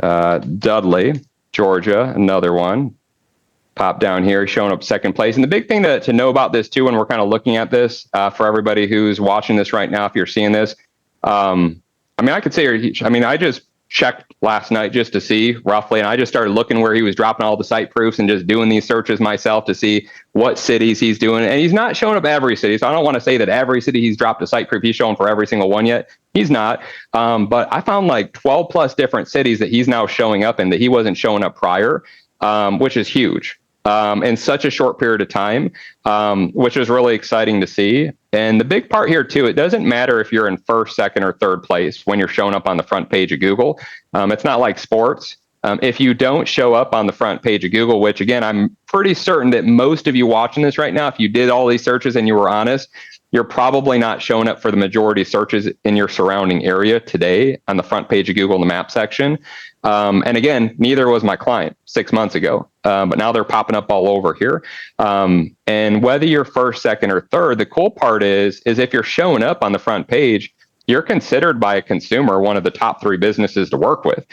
Dudley, Georgia, another one. Pop down here, he's showing up second place. And the big thing to know about this too, when we're kind of looking at this, for everybody who's watching this right now, if you're seeing this, I mean, I could say here, I mean, I just checked last night just to see roughly, and I just started looking where he was dropping all the site proofs and just doing these searches myself to see what cities he's doing. And he's not showing up every city, so I don't want to say that every city he's dropped a site proof he's showing for every single one yet. He's not. But I found like 12 plus different cities that he's now showing up in that he wasn't showing up prior, which is huge. In such a short period of time, which is really exciting to see. And the big part here too, it doesn't matter if you're in first, second, or third place when you're showing up on the front page of Google. It's not like sports. If you don't show up on the front page of Google, which again, I'm pretty certain that most of you watching this right now, if you did all these searches and you were honest, you're probably not showing up for the majority of searches in your surrounding area today on the front page of Google in the map section. And again, neither was my client 6 months ago, but now they're popping up all over here. And whether you're first, second, or third, the cool part is if you're showing up on the front page, you're considered by a consumer one of the top 3 businesses to work with,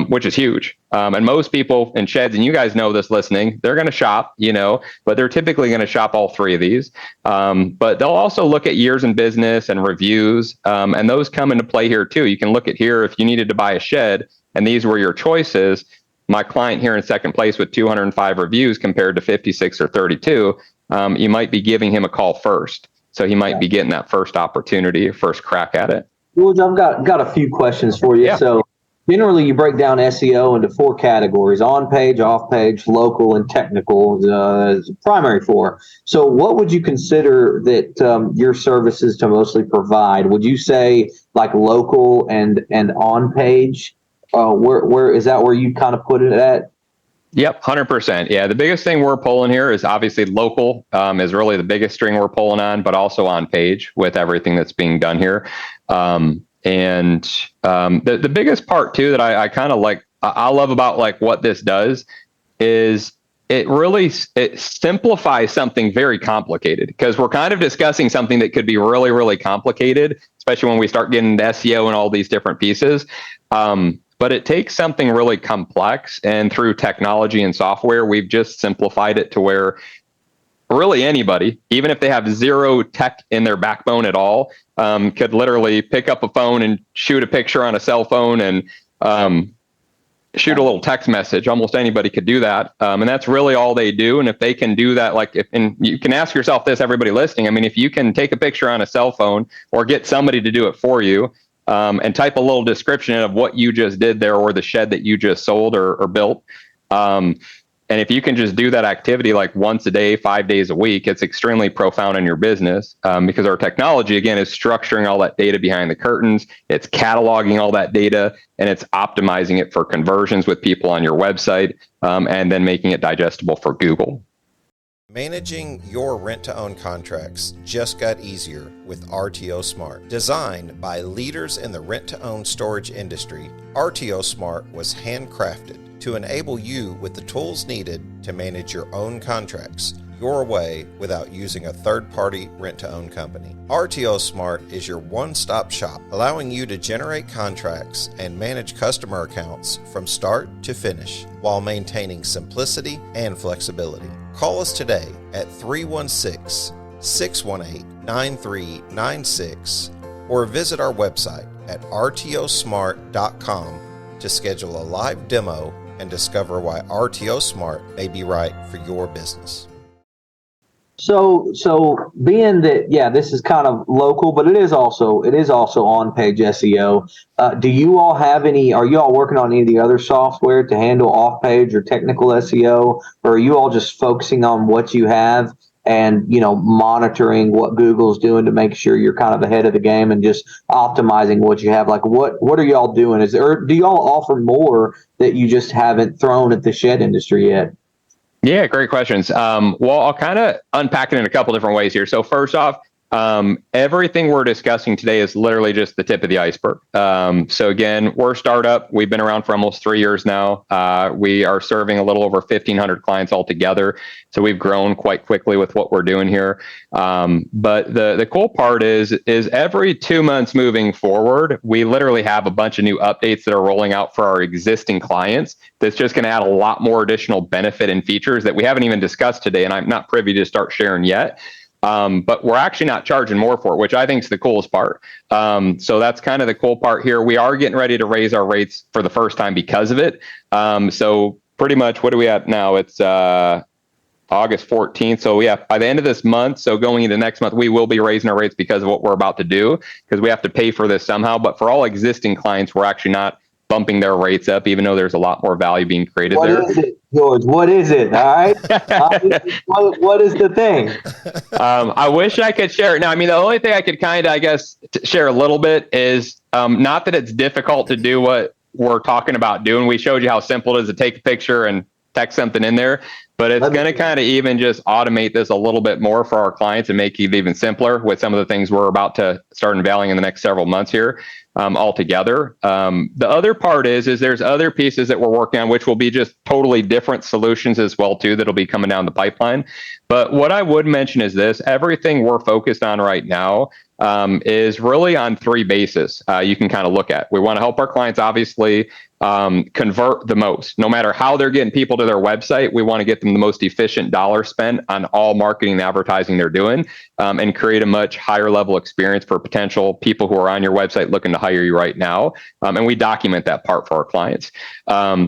which is huge. And most people in sheds, and you guys know this listening, they're going to shop, but they're typically going to shop all 3 of these. But they'll also look at years in business and reviews, and those come into play here too. You can look at here if you needed to buy a shed and these were your choices. My client here in second place with 205 reviews compared to 56 or 32, you might be giving him a call first. So he might be getting that first opportunity, first crack at it. George, I've got a few questions for you. Yeah. So generally you break down SEO into 4 categories: on page, off page, local, and technical, primary 4. So what would you consider that your services to mostly provide? Would you say like local and on page? Where is that where you kind of put it at? Yep, 100%. Yeah, the biggest thing we're pulling here is obviously local is really the biggest string we're pulling on, but also on page with everything that's being done here. The biggest part too that I kind of like, I love about like what this does is it simplifies something very complicated, because we're kind of discussing something that could be really, really complicated, especially when we start getting into SEO and all these different pieces. But it takes something really complex, and through technology and software, we've just simplified it to where really anybody, even if they have zero tech in their backbone at all, could literally pick up a phone and shoot a picture on a cell phone and shoot a little text message. Almost anybody could do that. And that's really all they do. And if they can do that, and you can ask yourself this, everybody listening, I mean, if you can take a picture on a cell phone or get somebody to do it for you, and type a little description of what you just did there, or the shed that you just sold or built. And if you can just do that activity like once a day, 5 days a week, it's extremely profound in your business, because our technology, again, is structuring all that data behind the curtains. It's cataloging all that data, and it's optimizing it for conversions with people on your website, and then making it digestible for Google. Managing your rent-to-own contracts just got easier with RTO Smart. Designed by leaders in the rent-to-own storage industry, RTO Smart was handcrafted to enable you with the tools needed to manage your own contracts your way without using a third-party rent-to-own company. RTO Smart is your one-stop shop, allowing you to generate contracts and manage customer accounts from start to finish while maintaining simplicity and flexibility. Call us today at 316-618-9396 or visit our website at rtosmart.com to schedule a live demo and discover why RTO Smart may be right for your business. So being that, this is kind of local, but it is also on-page SEO. Do you all have are you all working on any of the other software to handle off-page or technical SEO, or are you all just focusing on what you have and, monitoring what Google's doing to make sure you're kind of ahead of the game and just optimizing what you have? Like, what are y'all doing? Do y'all offer more that you just haven't thrown at the shed industry yet? Yeah, great questions. Well, I'll kind of unpack it in a couple different ways here. So first off, everything we're discussing today is literally just the tip of the iceberg. So again, we're a startup. We've been around for almost 3 years now. We are serving a little over 1,500 clients altogether. So we've grown quite quickly with what we're doing here. But the cool part is every 2 months moving forward, we literally have a bunch of new updates that are rolling out for our existing clients. That's just going to add a lot more additional benefit and features that we haven't even discussed today, and I'm not privy to start sharing yet. But we're actually not charging more for it, which I think is the coolest part. So that's kind of the cool part here. We are getting ready to raise our rates for the first time because of it. So pretty much, what are we at now? It's August 14th. So yeah, by the end of this month, so going into next month, we will be raising our rates because of what we're about to do, because we have to pay for this somehow. But for all existing clients, we're actually not bumping their rates up, even though there's a lot more value being created there. What is it, George? What is it? All right. What is the thing? I wish I could share it. Now, I mean, the only thing I could kind of, I guess, share a little bit is not that it's difficult to do what we're talking about doing. We showed you how simple it is to take a picture and text something in there, but it's going to kind of even just automate this a little bit more for our clients and make it even simpler with some of the things we're about to start unveiling in the next several months here. Altogether. The other part is there's other pieces that we're working on, which will be just totally different solutions as well too, that'll be coming down the pipeline. But what I would mention is this: everything we're focused on right now is really on three bases you can kind of look at. We want to help our clients, obviously, convert the most. No matter how they're getting people to their website, we want to get them the most efficient dollar spent on all marketing and advertising they're doing, and create a much higher level experience for potential people who are on your website looking to hire you right now. And we document that part for our clients.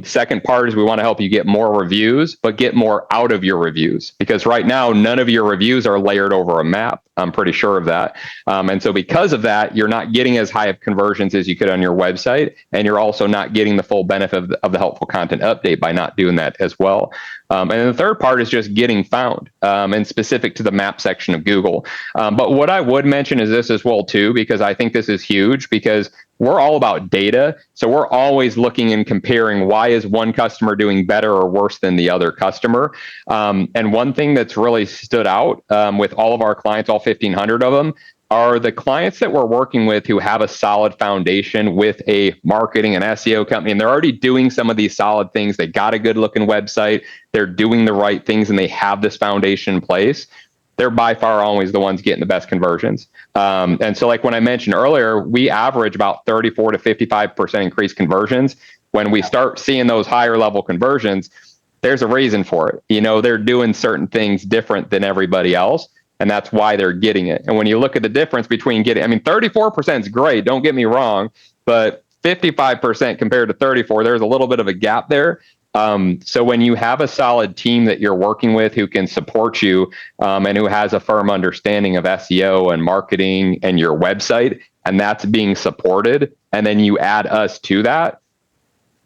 Second part is we want to help you get more reviews, but get more out of your reviews, because right now, none of your reviews are layered over a map. I'm pretty sure of that. And so because of that, you're not getting as high of conversions as you could on your website. And you're also not getting the full benefit of the helpful content update by not doing that as well. And then the third part is just getting found, and specific to the map section of Google. But what I would mention is this as well too, because I think this is huge, because we're all about data. So we're always looking and comparing, why is one customer doing better or worse than the other customer? And one thing that's really stood out with all of our clients, all 1,500 of them, are the clients that we're working with who have a solid foundation with a marketing and SEO company, and they're already doing some of these solid things. They got a good looking website, they're doing the right things, and they have this foundation in place. They're by far always the ones getting the best conversions. And so like when I mentioned earlier, we average about 34 to 55% increased conversions. When we start seeing those higher level conversions, there's a reason for it. You know, they're doing certain things different than everybody else, and that's why they're getting it. And when you look at the difference between 34% is great, don't get me wrong, but 55% compared to 34, there's a little bit of a gap there. So when you have a solid team that you're working with who can support you and who has a firm understanding of SEO and marketing and your website, and that's being supported, and then you add us to that,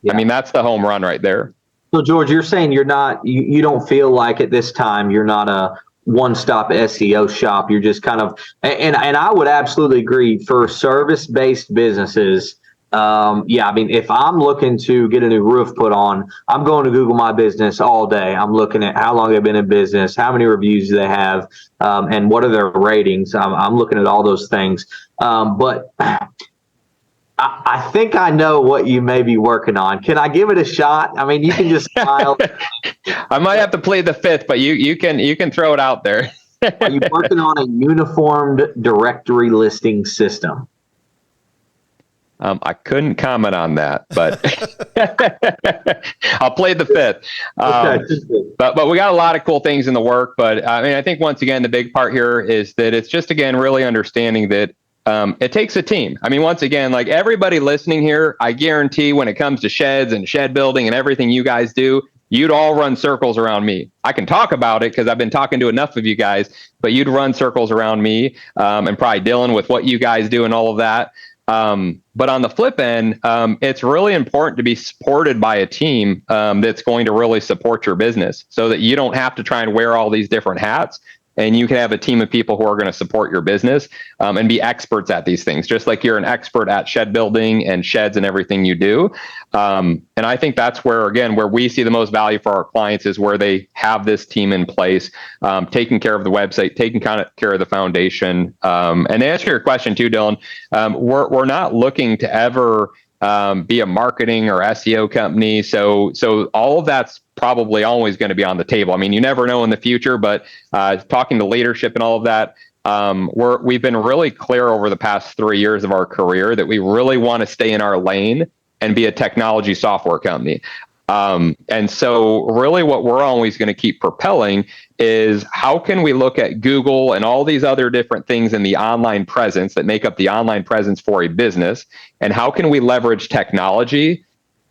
I mean, that's the home run right there. So George, you're saying you don't feel like at this time you're not a one-stop SEO shop. You're just kind of, and I would absolutely agree for service-based businesses. I mean, if I'm looking to get a new roof put on, I'm going to Google My Business all day. I'm looking at how long they've been in business, how many reviews do they have, and what are their ratings. I'm looking at all those things. But I think I know what you may be working on. Can I give it a shot? I mean, you can just smile. I might have to plead the fifth, but you can throw it out there. Are you working on a uniformed directory listing system? I couldn't comment on that, but I'll play the fifth. But we got a lot of cool things in the work. But I mean, I think once again, the big part here is that it's just, again, really understanding that it takes a team. I mean, once again, like everybody listening here, I guarantee when it comes to sheds and shed building and everything you guys do, you'd all run circles around me. I can talk about it because I've been talking to enough of you guys, but you'd run circles around me and probably Dylan with what you guys do and all of that. But on the flip end, it's really important to be supported by a team that's going to really support your business so that you don't have to try and wear all these different hats. And you can have a team of people who are going to support your business and be experts at these things, just like you're an expert at shed building and sheds and everything you do. And I think that's where, again, where we see the most value for our clients is where they have this team in place, taking care of the website, taking care of the foundation. And to answer your question too, Dylan, we're not looking to ever be a marketing or SEO company. So all of that's probably always going to be on the table. I mean, you never know in the future, but talking to leadership and all of that, we've been really clear over the past 3 years of our career that we really want to stay in our lane and be a technology software company. And so really what we're always going to keep propelling is how can we look at Google and all these other different things in the online presence that make up the online presence for a business, and how can we leverage technology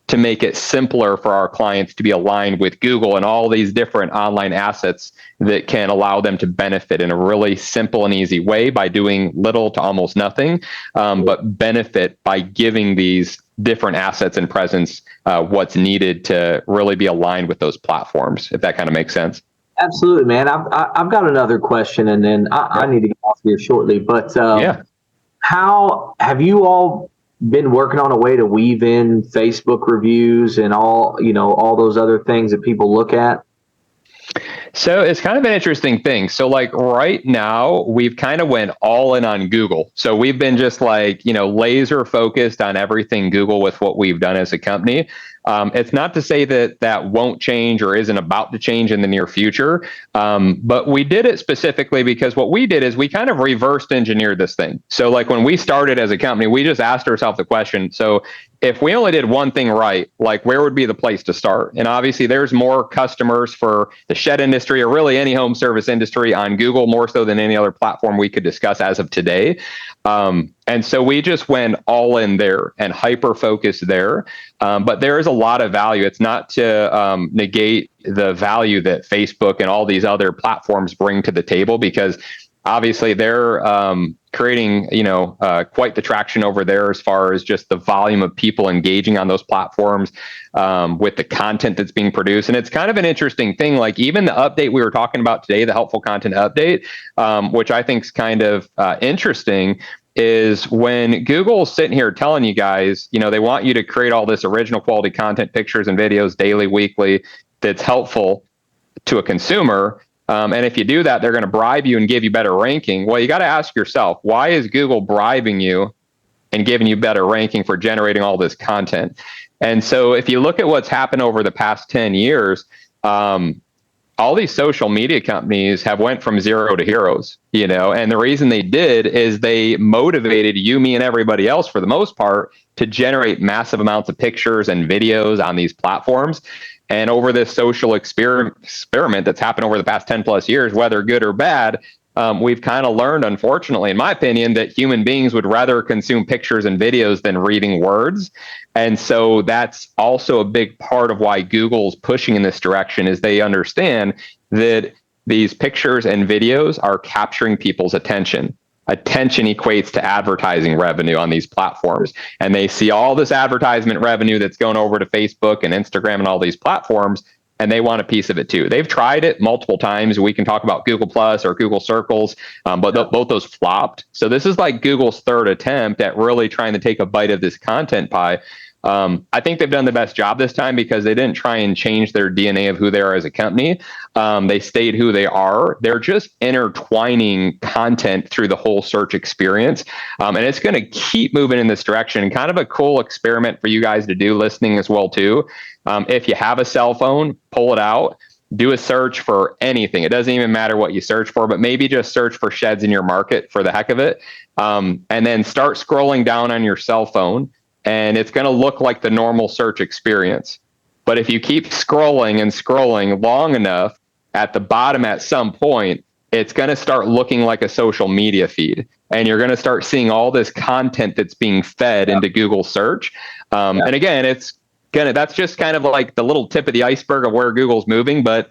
to make it simpler for our clients to be aligned with Google and all these different online assets that can allow them to benefit in a really simple and easy way by doing little to almost nothing, but benefit by giving these different assets and presence what's needed to really be aligned with those platforms, if that kind of makes sense. Absolutely, man. I've got another question, and then I need to get off here shortly. But how have you all been working on a way to weave in Facebook reviews and all those other things that people look at? So it's kind of an interesting thing. So like right now, we've kind of went all in on Google. So we've been just like, laser focused on everything Google with what we've done as a company. It's not to say that that won't change or isn't about to change in the near future. But we did it specifically because what we did is we kind of reversed engineered this thing. So like when we started as a company, we just asked ourselves the question, so if we only did one thing right, like where would be the place to start? And obviously there's more customers for the shed industry or really any home service industry on Google, more so than any other platform we could discuss as of today. And so we just went all in there and hyper focused there. But there is a lot of value. It's not to negate the value that Facebook and all these other platforms bring to the table, because obviously they're creating, quite the traction over there as far as just the volume of people engaging on those platforms with the content that's being produced. And it's kind of an interesting thing, like even the update we were talking about today, the helpful content update, which I think is kind of interesting, is when Google's sitting here telling you guys, they want you to create all this original quality content, pictures and videos daily, weekly, that's helpful to a consumer. And if you do that, they're going to bribe you and give you better ranking. Well, you got to ask yourself, why is Google bribing you and giving you better ranking for generating all this content? And so if you look at what's happened over the past 10 years, all these social media companies have went from zero to heroes, and the reason they did is they motivated you, me, and everybody else for the most part to generate massive amounts of pictures and videos on these platforms. And over this social experiment that's happened over the past 10 plus years, whether good or bad, we've kind of learned, unfortunately, in my opinion, that human beings would rather consume pictures and videos than reading words. And so that's also a big part of why Google's pushing in this direction, is they understand that these pictures and videos are capturing people's attention. Attention equates to advertising revenue on these platforms. And they see all this advertisement revenue that's going over to Facebook and Instagram and all these platforms, and they want a piece of it too. They've tried it multiple times. We can talk about Google Plus or Google Circles, but both those flopped. So this is like Google's third attempt at really trying to take a bite of this content pie. I think they've done the best job this time because they didn't try and change their DNA of who they are as a company. They stayed who they are. They're just intertwining content through the whole search experience. And it's going to keep moving in this direction. Kind of a cool experiment for you guys to do listening as well, too. If you have a cell phone, pull it out. Do a search for anything. It doesn't even matter what you search for, but maybe just search for sheds in your market for the heck of it. And then start scrolling down on your cell phone. And it's going to look like the normal search experience. But if you keep scrolling and scrolling long enough, at the bottom at some point, it's going to start looking like a social media feed. And you're going to start seeing all this content that's being fed into Google search. And again, that's just kind of like the little tip of the iceberg of where Google's moving. But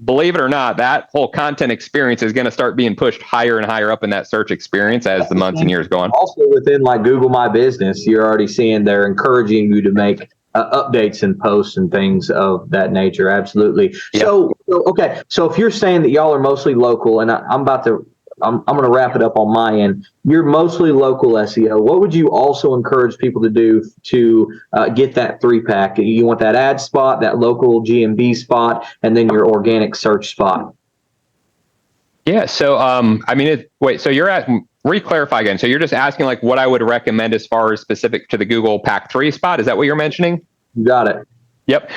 believe it or not, that whole content experience is going to start being pushed higher and higher up in that search experience as the months and years go on. Also within like Google My Business, you're already seeing they're encouraging you to make updates and posts and things of that nature. Absolutely. Yep. Okay. So if you're saying that y'all are mostly local, and I'm going to wrap it up on my end. You're mostly local SEO. What would you also encourage people to do to get that 3-pack? You want that ad spot, that local GMB spot, and then your organic search spot. Yeah. So, so you're at, re-clarify again. So you're just asking like what I would recommend as far as specific to the Google Pack 3 spot. Is that what you're mentioning? You got it. Yep.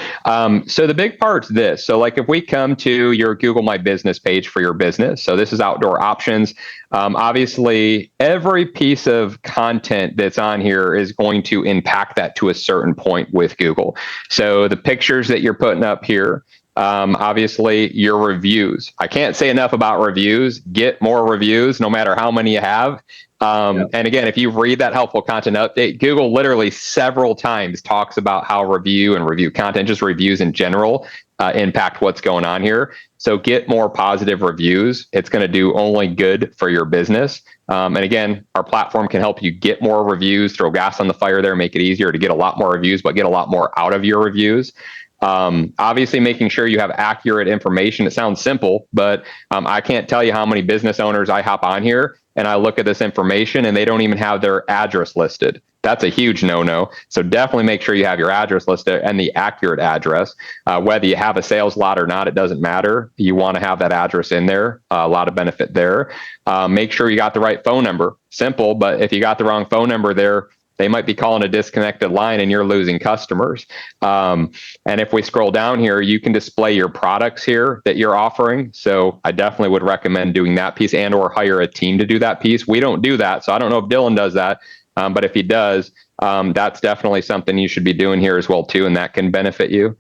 So the big part's this. So like if we come to your Google My Business page for your business, so this is outdoor options. Obviously, every piece of content that's on here is going to impact that to a certain point with Google. So the pictures that you're putting up here, obviously your reviews. I can't say enough about reviews. Get more reviews, no matter how many you have. And again, if you read that helpful content update, Google literally several times talks about how review and review content, just reviews in general, impact what's going on here. So get more positive reviews. It's going to do only good for your business. And again, our platform can help you get more reviews, throw gas on the fire there, make it easier to get a lot more reviews, but get a lot more out of your reviews. Obviously making sure you have accurate information. It sounds simple, but I can't tell you how many business owners I hop on here and I look at this information and they don't even have their address listed. That's a huge no-no. So definitely make sure you have your address listed and the accurate address. Whether you have a sales lot or not, it doesn't matter. You want to have that address in there. A lot of benefit there. Make sure you got the right phone number. Simple, but if you got the wrong phone number there, they might be calling a disconnected line and you're losing customers. And if we scroll down here, you can display your products here that you're offering. So I definitely would recommend doing that piece and or hire a team to do that piece. We don't do that. So I don't know if Dylan does that. But if he does, that's definitely something you should be doing here as well, too. And that can benefit you.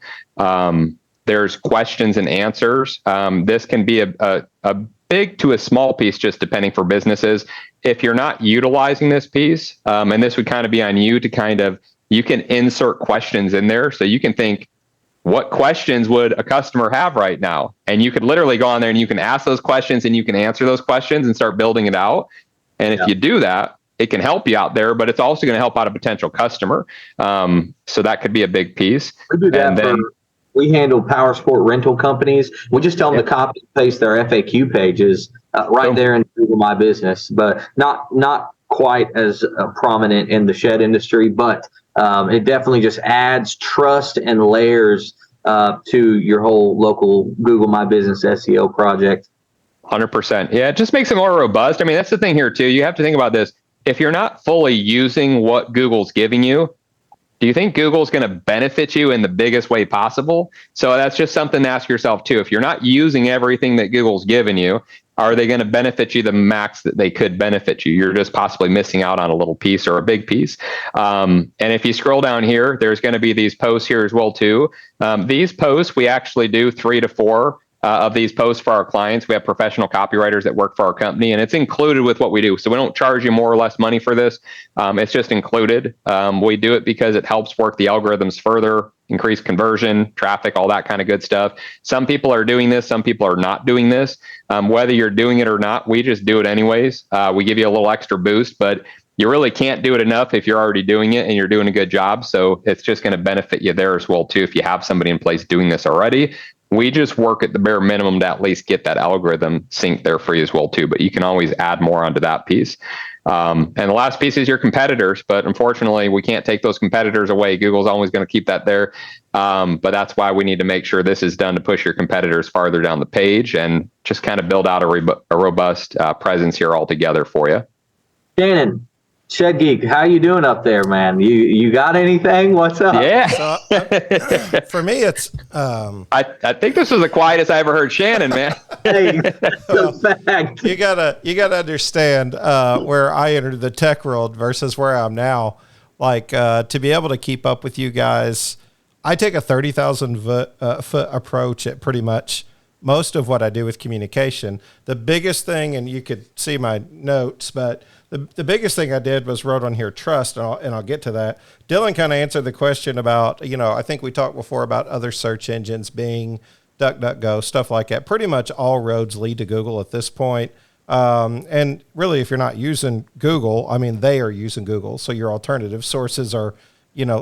There's questions and answers. This can be a big to a small piece, just depending for businesses. If you're not utilizing this piece, and this would kind of be on you to you can insert questions in there. So you can think, what questions would a customer have right now? And you could literally go on there and you can ask those questions and you can answer those questions and start building it out. And if you do that, it can help you out there, but it's also going to help out a potential customer. So that could be a big piece. We do that we handle power sport rental companies. We just tell them to copy and paste their FAQ pages there in Google My Business, but not quite as prominent in the shed industry, but it definitely just adds trust and layers to your whole local Google My Business SEO project. 100%. Yeah, it just makes it more robust. I mean, that's the thing here too. You have to think about this. If you're not fully using what Google's giving you, do you think Google's going to benefit you in the biggest way possible? So that's just something to ask yourself too. If you're not using everything that Google's given you, are they going to benefit you the max that they could benefit you? You're just possibly missing out on a little piece or a big piece. And if you scroll down here, there's going to be these posts here as well too. These posts, we actually do 3 to 4 of these posts for our clients. We have professional copywriters that work for our company, and it's included with what we do. So we don't charge you more or less money for this. It's just included. We do it because it helps work the algorithms further, increase conversion, traffic, all that kind of good stuff. Some people are doing this, some people are not doing this. Whether you're doing it or not, we just do it anyways. We give you a little extra boost, but you really can't do it enough if you're already doing it and you're doing a good job. So it's just going to benefit you there as well too if you have somebody in place doing this already. We just work at the bare minimum to at least get that algorithm synced there for you as well too, but you can always add more onto that piece. And the last piece is your competitors, but unfortunately we can't take those competitors away. Google's always going to keep that there. But that's why we need to make sure this is done to push your competitors farther down the page and just kind of build out a robust presence here altogether for you. Shannon, Shed Geek, how you doing up there, man? You got anything? What's up? Yeah. So, for me, it's I think this was the quietest I ever heard Shannon, man. Hey, that's a fact. you gotta understand where I entered the tech world versus where I'm now. Like to be able to keep up with you guys, I take a 30,000 foot approach at pretty much most of what I do with communication. The biggest thing, and you could see my notes, but the biggest thing I did was wrote on here trust, and I'll get to that. Dylan kind of answered the question about, I think we talked before about other search engines, Bing, DuckDuckGo, stuff like that. Pretty much all roads lead to Google at this point. And really, if you're not using Google, they are using Google. So your alternative sources are,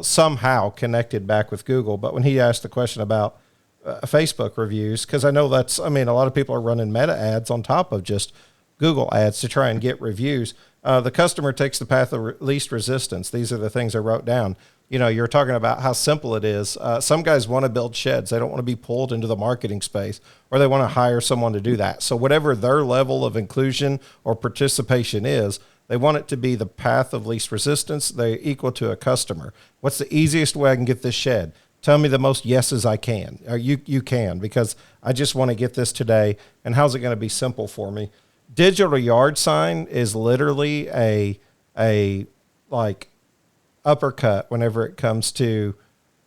somehow connected back with Google. But when he asked the question about Facebook reviews, because I know that's, a lot of people are running meta ads on top of just Google ads to try and get reviews. The customer takes the path of least resistance. These are the things I wrote down. You're talking about how simple it is. Some guys want to build sheds. They don't want to be pulled into the marketing space, or they want to hire someone to do that. So whatever their level of inclusion or participation is, they want it to be the path of least resistance. They equal to a customer. What's the easiest way I can get this shed? Tell me the most yeses I can, or you can, because I just want to get this today. And how's it going to be simple for me? Digital yard sign is literally a like uppercut whenever it comes to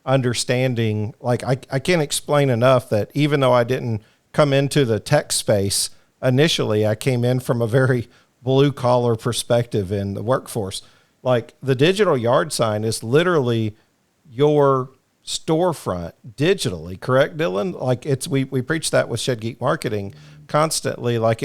understanding. Like I can't explain enough that even though I didn't come into the tech space initially, I came in from a very blue collar perspective in the workforce. Like the digital yard sign is literally your storefront digitally, correct, Dylan? Like we preach that with Shed Geek Marketing constantly. Like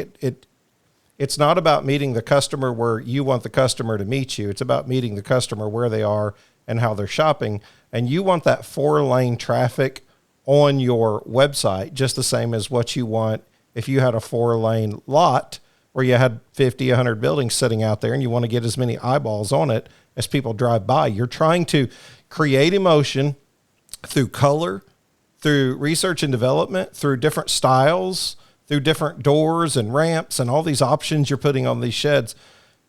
it's not about meeting the customer where you want the customer to meet you. It's about meeting the customer where they are and how they're shopping. And you want that 4-lane traffic on your website, just the same as what you want if you had a 4-lane lot where you had 50, 100 buildings sitting out there and you want to get as many eyeballs on it as people drive by. You're trying to create emotion through color, through research and development, through different styles, through different doors and ramps and all these options you're putting on these sheds.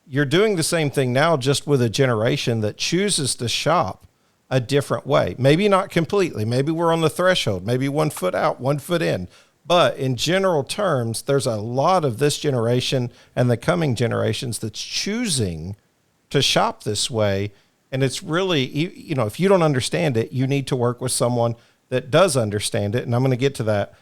You're doing the same thing now, just with a generation that chooses to shop a different way. Maybe not completely. Maybe we're on the threshold, maybe 1 foot out, 1 foot in. But in general terms, there's a lot of this generation and the coming generations that's choosing to shop this way. And it's really, if you don't understand it, you need to work with someone that does understand it. And I'm going to get to that.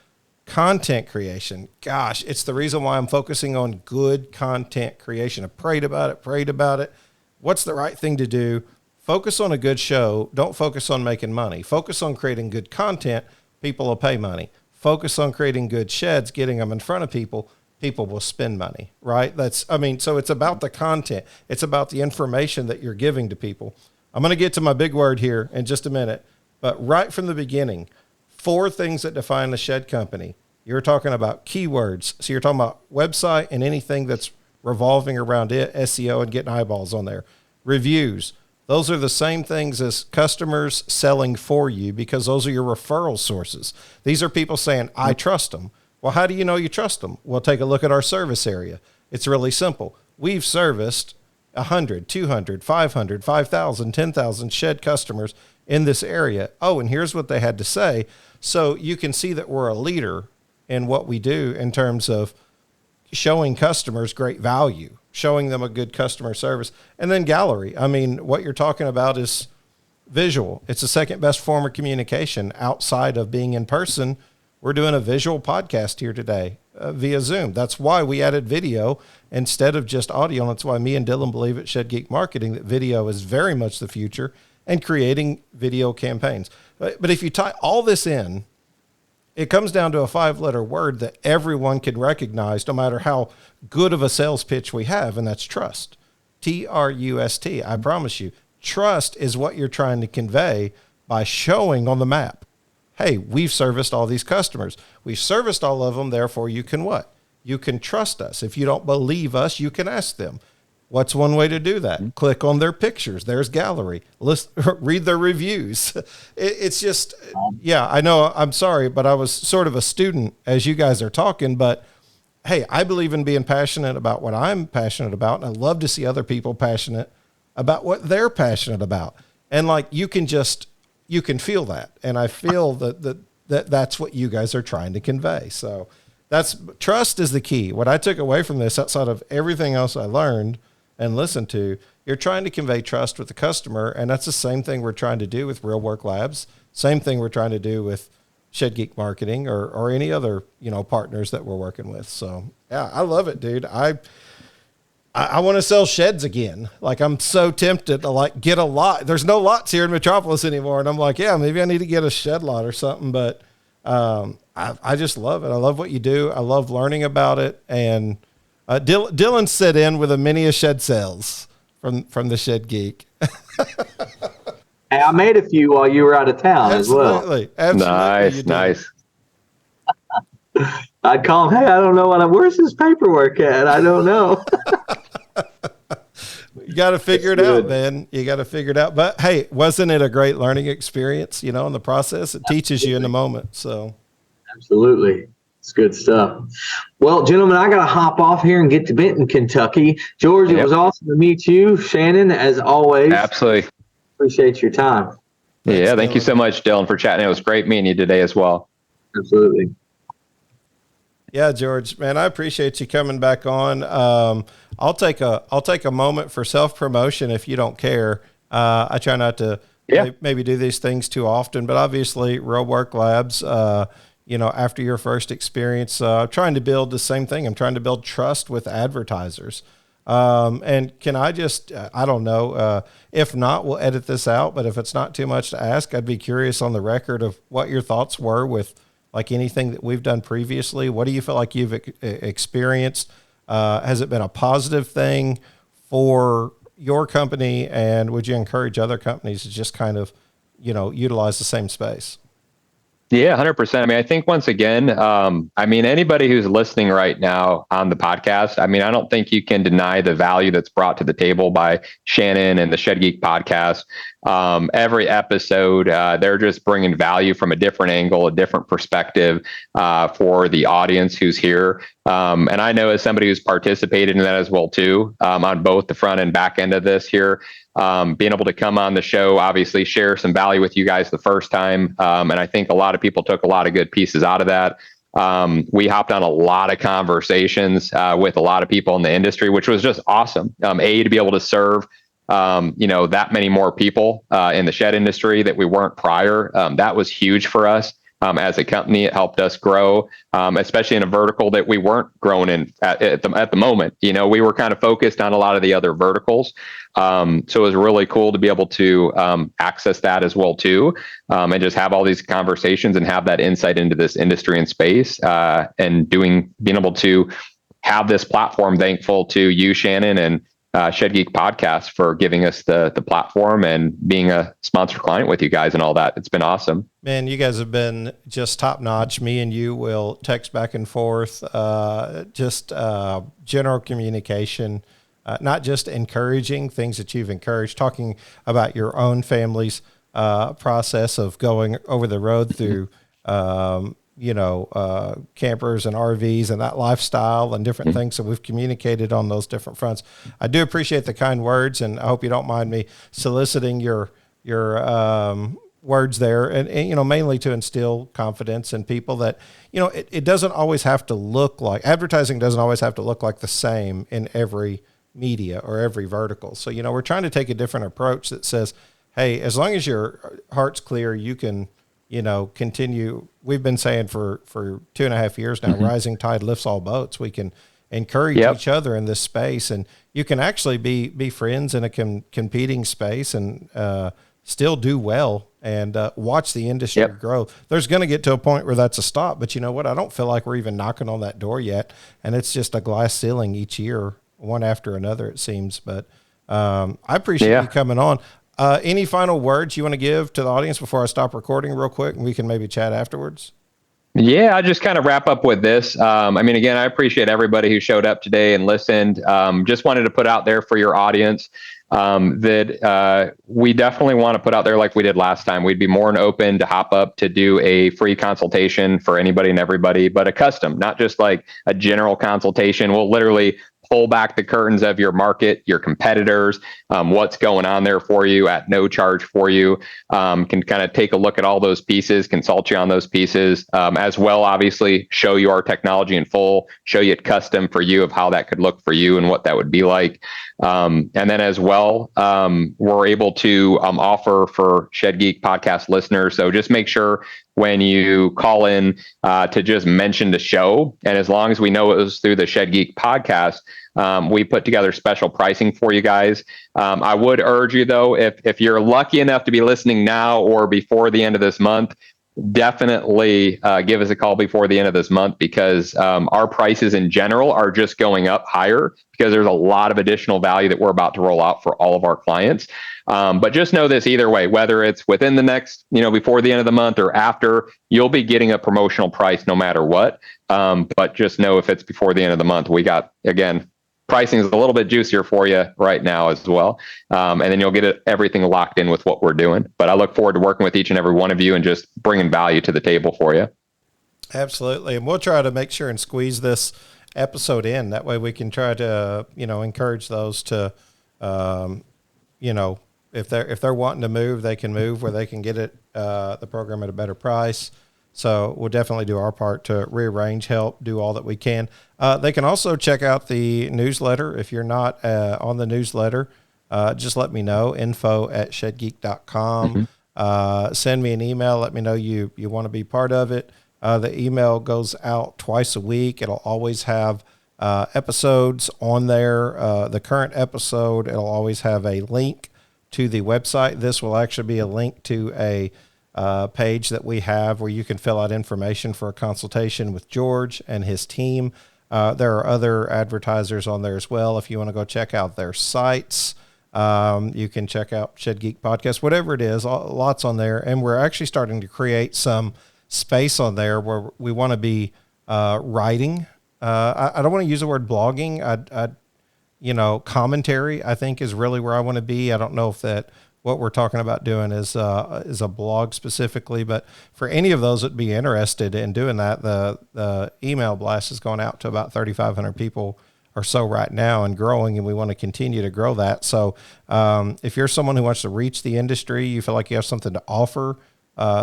Content creation. Gosh, it's the reason why I'm focusing on good content creation. I prayed about it. What's the right thing to do? Focus on a good show. Don't focus on making money. Focus on creating good content. People will pay money. Focus on creating good sheds, getting them in front of people. People will spend money, right? So it's about the content. It's about the information that you're giving to people. I'm going to get to my big word here in just a minute, but right from the beginning, 4 things that define the shed company. You're talking about keywords. So you're talking about website and anything that's revolving around it, SEO and getting eyeballs on there. Reviews. Those are the same things as customers selling for you, because those are your referral sources. These are people saying, I trust them. Well, how do you know you trust them? Well, take a look at our service area. It's really simple. We've serviced 100, 200, 500, 5,000, 10,000 shed customers in this area. Oh, and here's what they had to say. So you can see that we're a leader in what we do in terms of showing customers great value, showing them a good customer service. And then gallery. What you're talking about is visual. It's the second best form of communication outside of being in person we're doing a visual podcast here today via Zoom. That's why we added video instead of just audio. And that's why me and Dylan believe at Shed Geek Marketing that video is very much the future and creating video campaigns. But if you tie all this in, it comes down to a 5-letter word that everyone can recognize no matter how good of a sales pitch we have, and that's trust. Trust. I promise you, trust is what you're trying to convey by showing on the map, hey, we've serviced all these customers. We've serviced all of them, therefore you can what? You can trust us. If you don't believe us, you can ask them. What's one way to do that? Click on their pictures. There's gallery. Read their reviews. It's just, yeah, I know, I'm sorry, but I was sort of a student as you guys are talking, but hey, I believe in being passionate about what I'm passionate about. And I love to see other people passionate about what they're passionate about. And like, you can feel that. And I feel that's what you guys are trying to convey. So trust is the key. What I took away from this, outside of everything else I learned and listened to, you're trying to convey trust with the customer. And that's the same thing we're trying to do with Real Work Labs. Same thing we're trying to do with Shed Geek Marketing or any other, partners that we're working with. So yeah, I love it, dude. I want to sell sheds again. Like, I'm so tempted to get a lot. There's no lots here in Metropolis anymore. And I'm like, yeah, maybe I need to get a shed lot or something. But I just love it. I love what you do. I love learning about it. And Dylan sit in with a mini of shed sales from the Shed Geek. Hey, I made a few while you were out of town as well. Absolutely. Nice. I'd call him, hey, I don't know where's his paperwork at? I don't know. You got to figure it out, man. You got to figure it out. But hey, wasn't it a great learning experience, in the process? It teaches you in the moment. So absolutely. It's good stuff. Well, gentlemen, I got to hop off here and get to Benton, Kentucky. George, It was awesome to meet you. Shannon, as always. Absolutely. Appreciate your time. Yeah, thank you so much, Dylan, for chatting. It was great meeting you today as well. Absolutely. Yeah, George, man, I appreciate you coming back on. I'll take a moment for self-promotion if you don't care. I try not to maybe do these things too often, but obviously Real Work Labs, after your first experience, trying to build the same thing. I'm trying to build trust with advertisers. And can I just, I don't know, if not, we'll edit this out, but if it's not too much to ask, I'd be curious on the record of what your thoughts were with like anything that we've done previously. What do you feel like you've experienced? Has it been a positive thing for your company? And would you encourage other companies to just kind of, utilize the same space? Yeah, 100%. I mean, I think once again, anybody who's listening right now on the podcast, I don't think you can deny the value that's brought to the table by Shannon and the Shed Geek podcast. Every episode, they're just bringing value from a different angle, a different perspective for the audience who's here. And I know as somebody who's participated in that as well, too, on both the front and back end of this here, being able to come on the show, obviously share some value with you guys the first time. And I think a lot of people took a lot of good pieces out of that. We hopped on a lot of conversations with a lot of people in the industry, which was just awesome. To be able to serve that many more people in the shed industry that we weren't prior. That was huge for us. As a company, it helped us grow, especially in a vertical that we weren't growing in at the moment. We were kind of focused on a lot of the other verticals. So it was really cool to be able to access that as well too, and just have all these conversations and have that insight into this industry and space, and being able to have this platform. Thankful to you, Shannon, and Shed Geek podcast for giving us the platform and being a sponsor client with you guys and all that. It's been awesome. Man, you guys have been just top notch. Me and you will text back and forth, general communication, not just encouraging things that you've encouraged, talking about your own family's process of going over the road through, campers and RVs and that lifestyle and different things. So we've communicated on those different fronts. I do appreciate the kind words, and I hope you don't mind me soliciting your words there, and mainly to instill confidence in people that, it doesn't always have to look like, advertising doesn't always have to look like the same in every media or every vertical. So, we're trying to take a different approach that says, hey, as long as your heart's clear, you can continue. We've been saying for 2.5 years now, rising tide lifts all boats. We can encourage each other in this space, and you can actually be friends in a competing space and still do well and watch the industry grow. There's going to get to a point where that's a stop, but you know what? I don't feel like we're even knocking on that door yet, and it's just a glass ceiling each year, one after another, it seems. But I appreciate you coming on. Any final words you want to give to the audience before I stop recording real quick, and we can maybe chat afterwards? Yeah, I just kind of wrap up with this. Again, I appreciate everybody who showed up today and listened. Just wanted to put out there for your audience that we definitely want to put out there like we did last time. We'd be more than open to hop up to do a free consultation for anybody and everybody, but a custom, not just like a general consultation. We'll literally pull back the curtains of your market, your competitors, what's going on there for you at no charge for you. Can kind of take a look at all those pieces, consult you on those pieces, as well, obviously show you our technology in full, show you it custom for you of how that could look for you and what that would be like. And then as well, we're able to offer for Shed Geek podcast listeners. So just make sure when you call in to just mention the show. And as long as we know it was through the Shed Geek podcast, we put together special pricing for you guys. I would urge you, though, if you're lucky enough to be listening now or before the end of this month, definitely give us a call before the end of this month, because our prices in general are just going up higher because there's a lot of additional value that we're about to roll out for all of our clients. But just know this either way, whether it's within the next, before the end of the month or after, you'll be getting a promotional price no matter what. But just know if it's before the end of the month, we got, again, pricing is a little bit juicier for you right now as well. And then you'll get everything locked in with what we're doing. But I look forward to working with each and every one of you and just bringing value to the table for you. Absolutely. And we'll try to make sure and squeeze this episode in. That way we can try to, encourage those to, if they're wanting to move, they can move where they can get it, the program at a better price. So we'll definitely do our part to rearrange, help, do all that we can. They can also check out the newsletter. If you're not on the newsletter, just let me know, info@shedgeek.com. Send me an email. Let me know you want to be part of it. The email goes out twice a week. It'll always have episodes on there. The current episode, it'll always have a link to the website. This will actually be a link to a page that we have where you can fill out information for a consultation with George and his team. There are other advertisers on there as well. If you want to go check out their sites, you can check out Shed Geek Podcast, whatever it is, lots on there. And we're actually starting to create some space on there where we want to be writing. I don't want to use the word blogging. Commentary, I think, is really where I want to be. I don't know if that what we're talking about doing is a blog specifically, but for any of those that'd be interested in doing that, the email blast has gone out to about 3,500 people or so right now and growing, and we want to continue to grow that. So if you're someone who wants to reach the industry, you feel like you have something to offer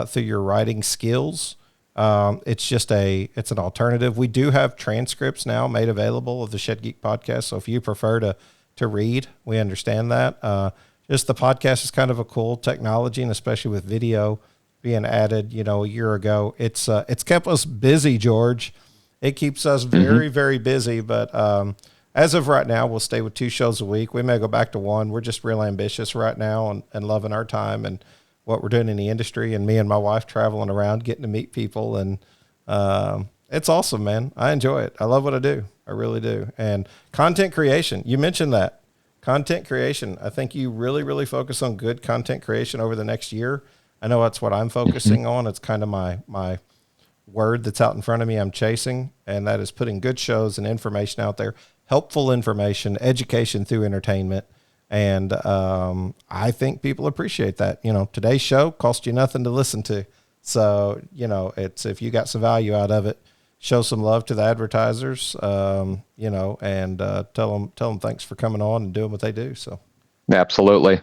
through your writing skills, it's an alternative. We do have transcripts now made available of the Shed Geek podcast. So if you prefer to read, we understand that. Just the podcast is kind of a cool technology, and especially with video being added, a year ago, it's kept us busy, George. It keeps us very, very busy. But as of right now, we'll stay with 2 shows a week. We may go back to 1. We're just real ambitious right now and loving our time and what we're doing in the industry, and me and my wife traveling around, getting to meet people. And it's awesome, man. I enjoy it. I love what I do. I really do. And content creation, you mentioned that. Content creation. I think you really, really focus on good content creation over the next year. I know that's what I'm focusing on. It's kind of my word that's out in front of me I'm chasing, and that is putting good shows and information out there, helpful information, education through entertainment. And I think people appreciate that. Today's show cost you nothing to listen to. So, it's if you got some value out of it, show some love to the advertisers, and tell them thanks for coming on and doing what they do. So, absolutely.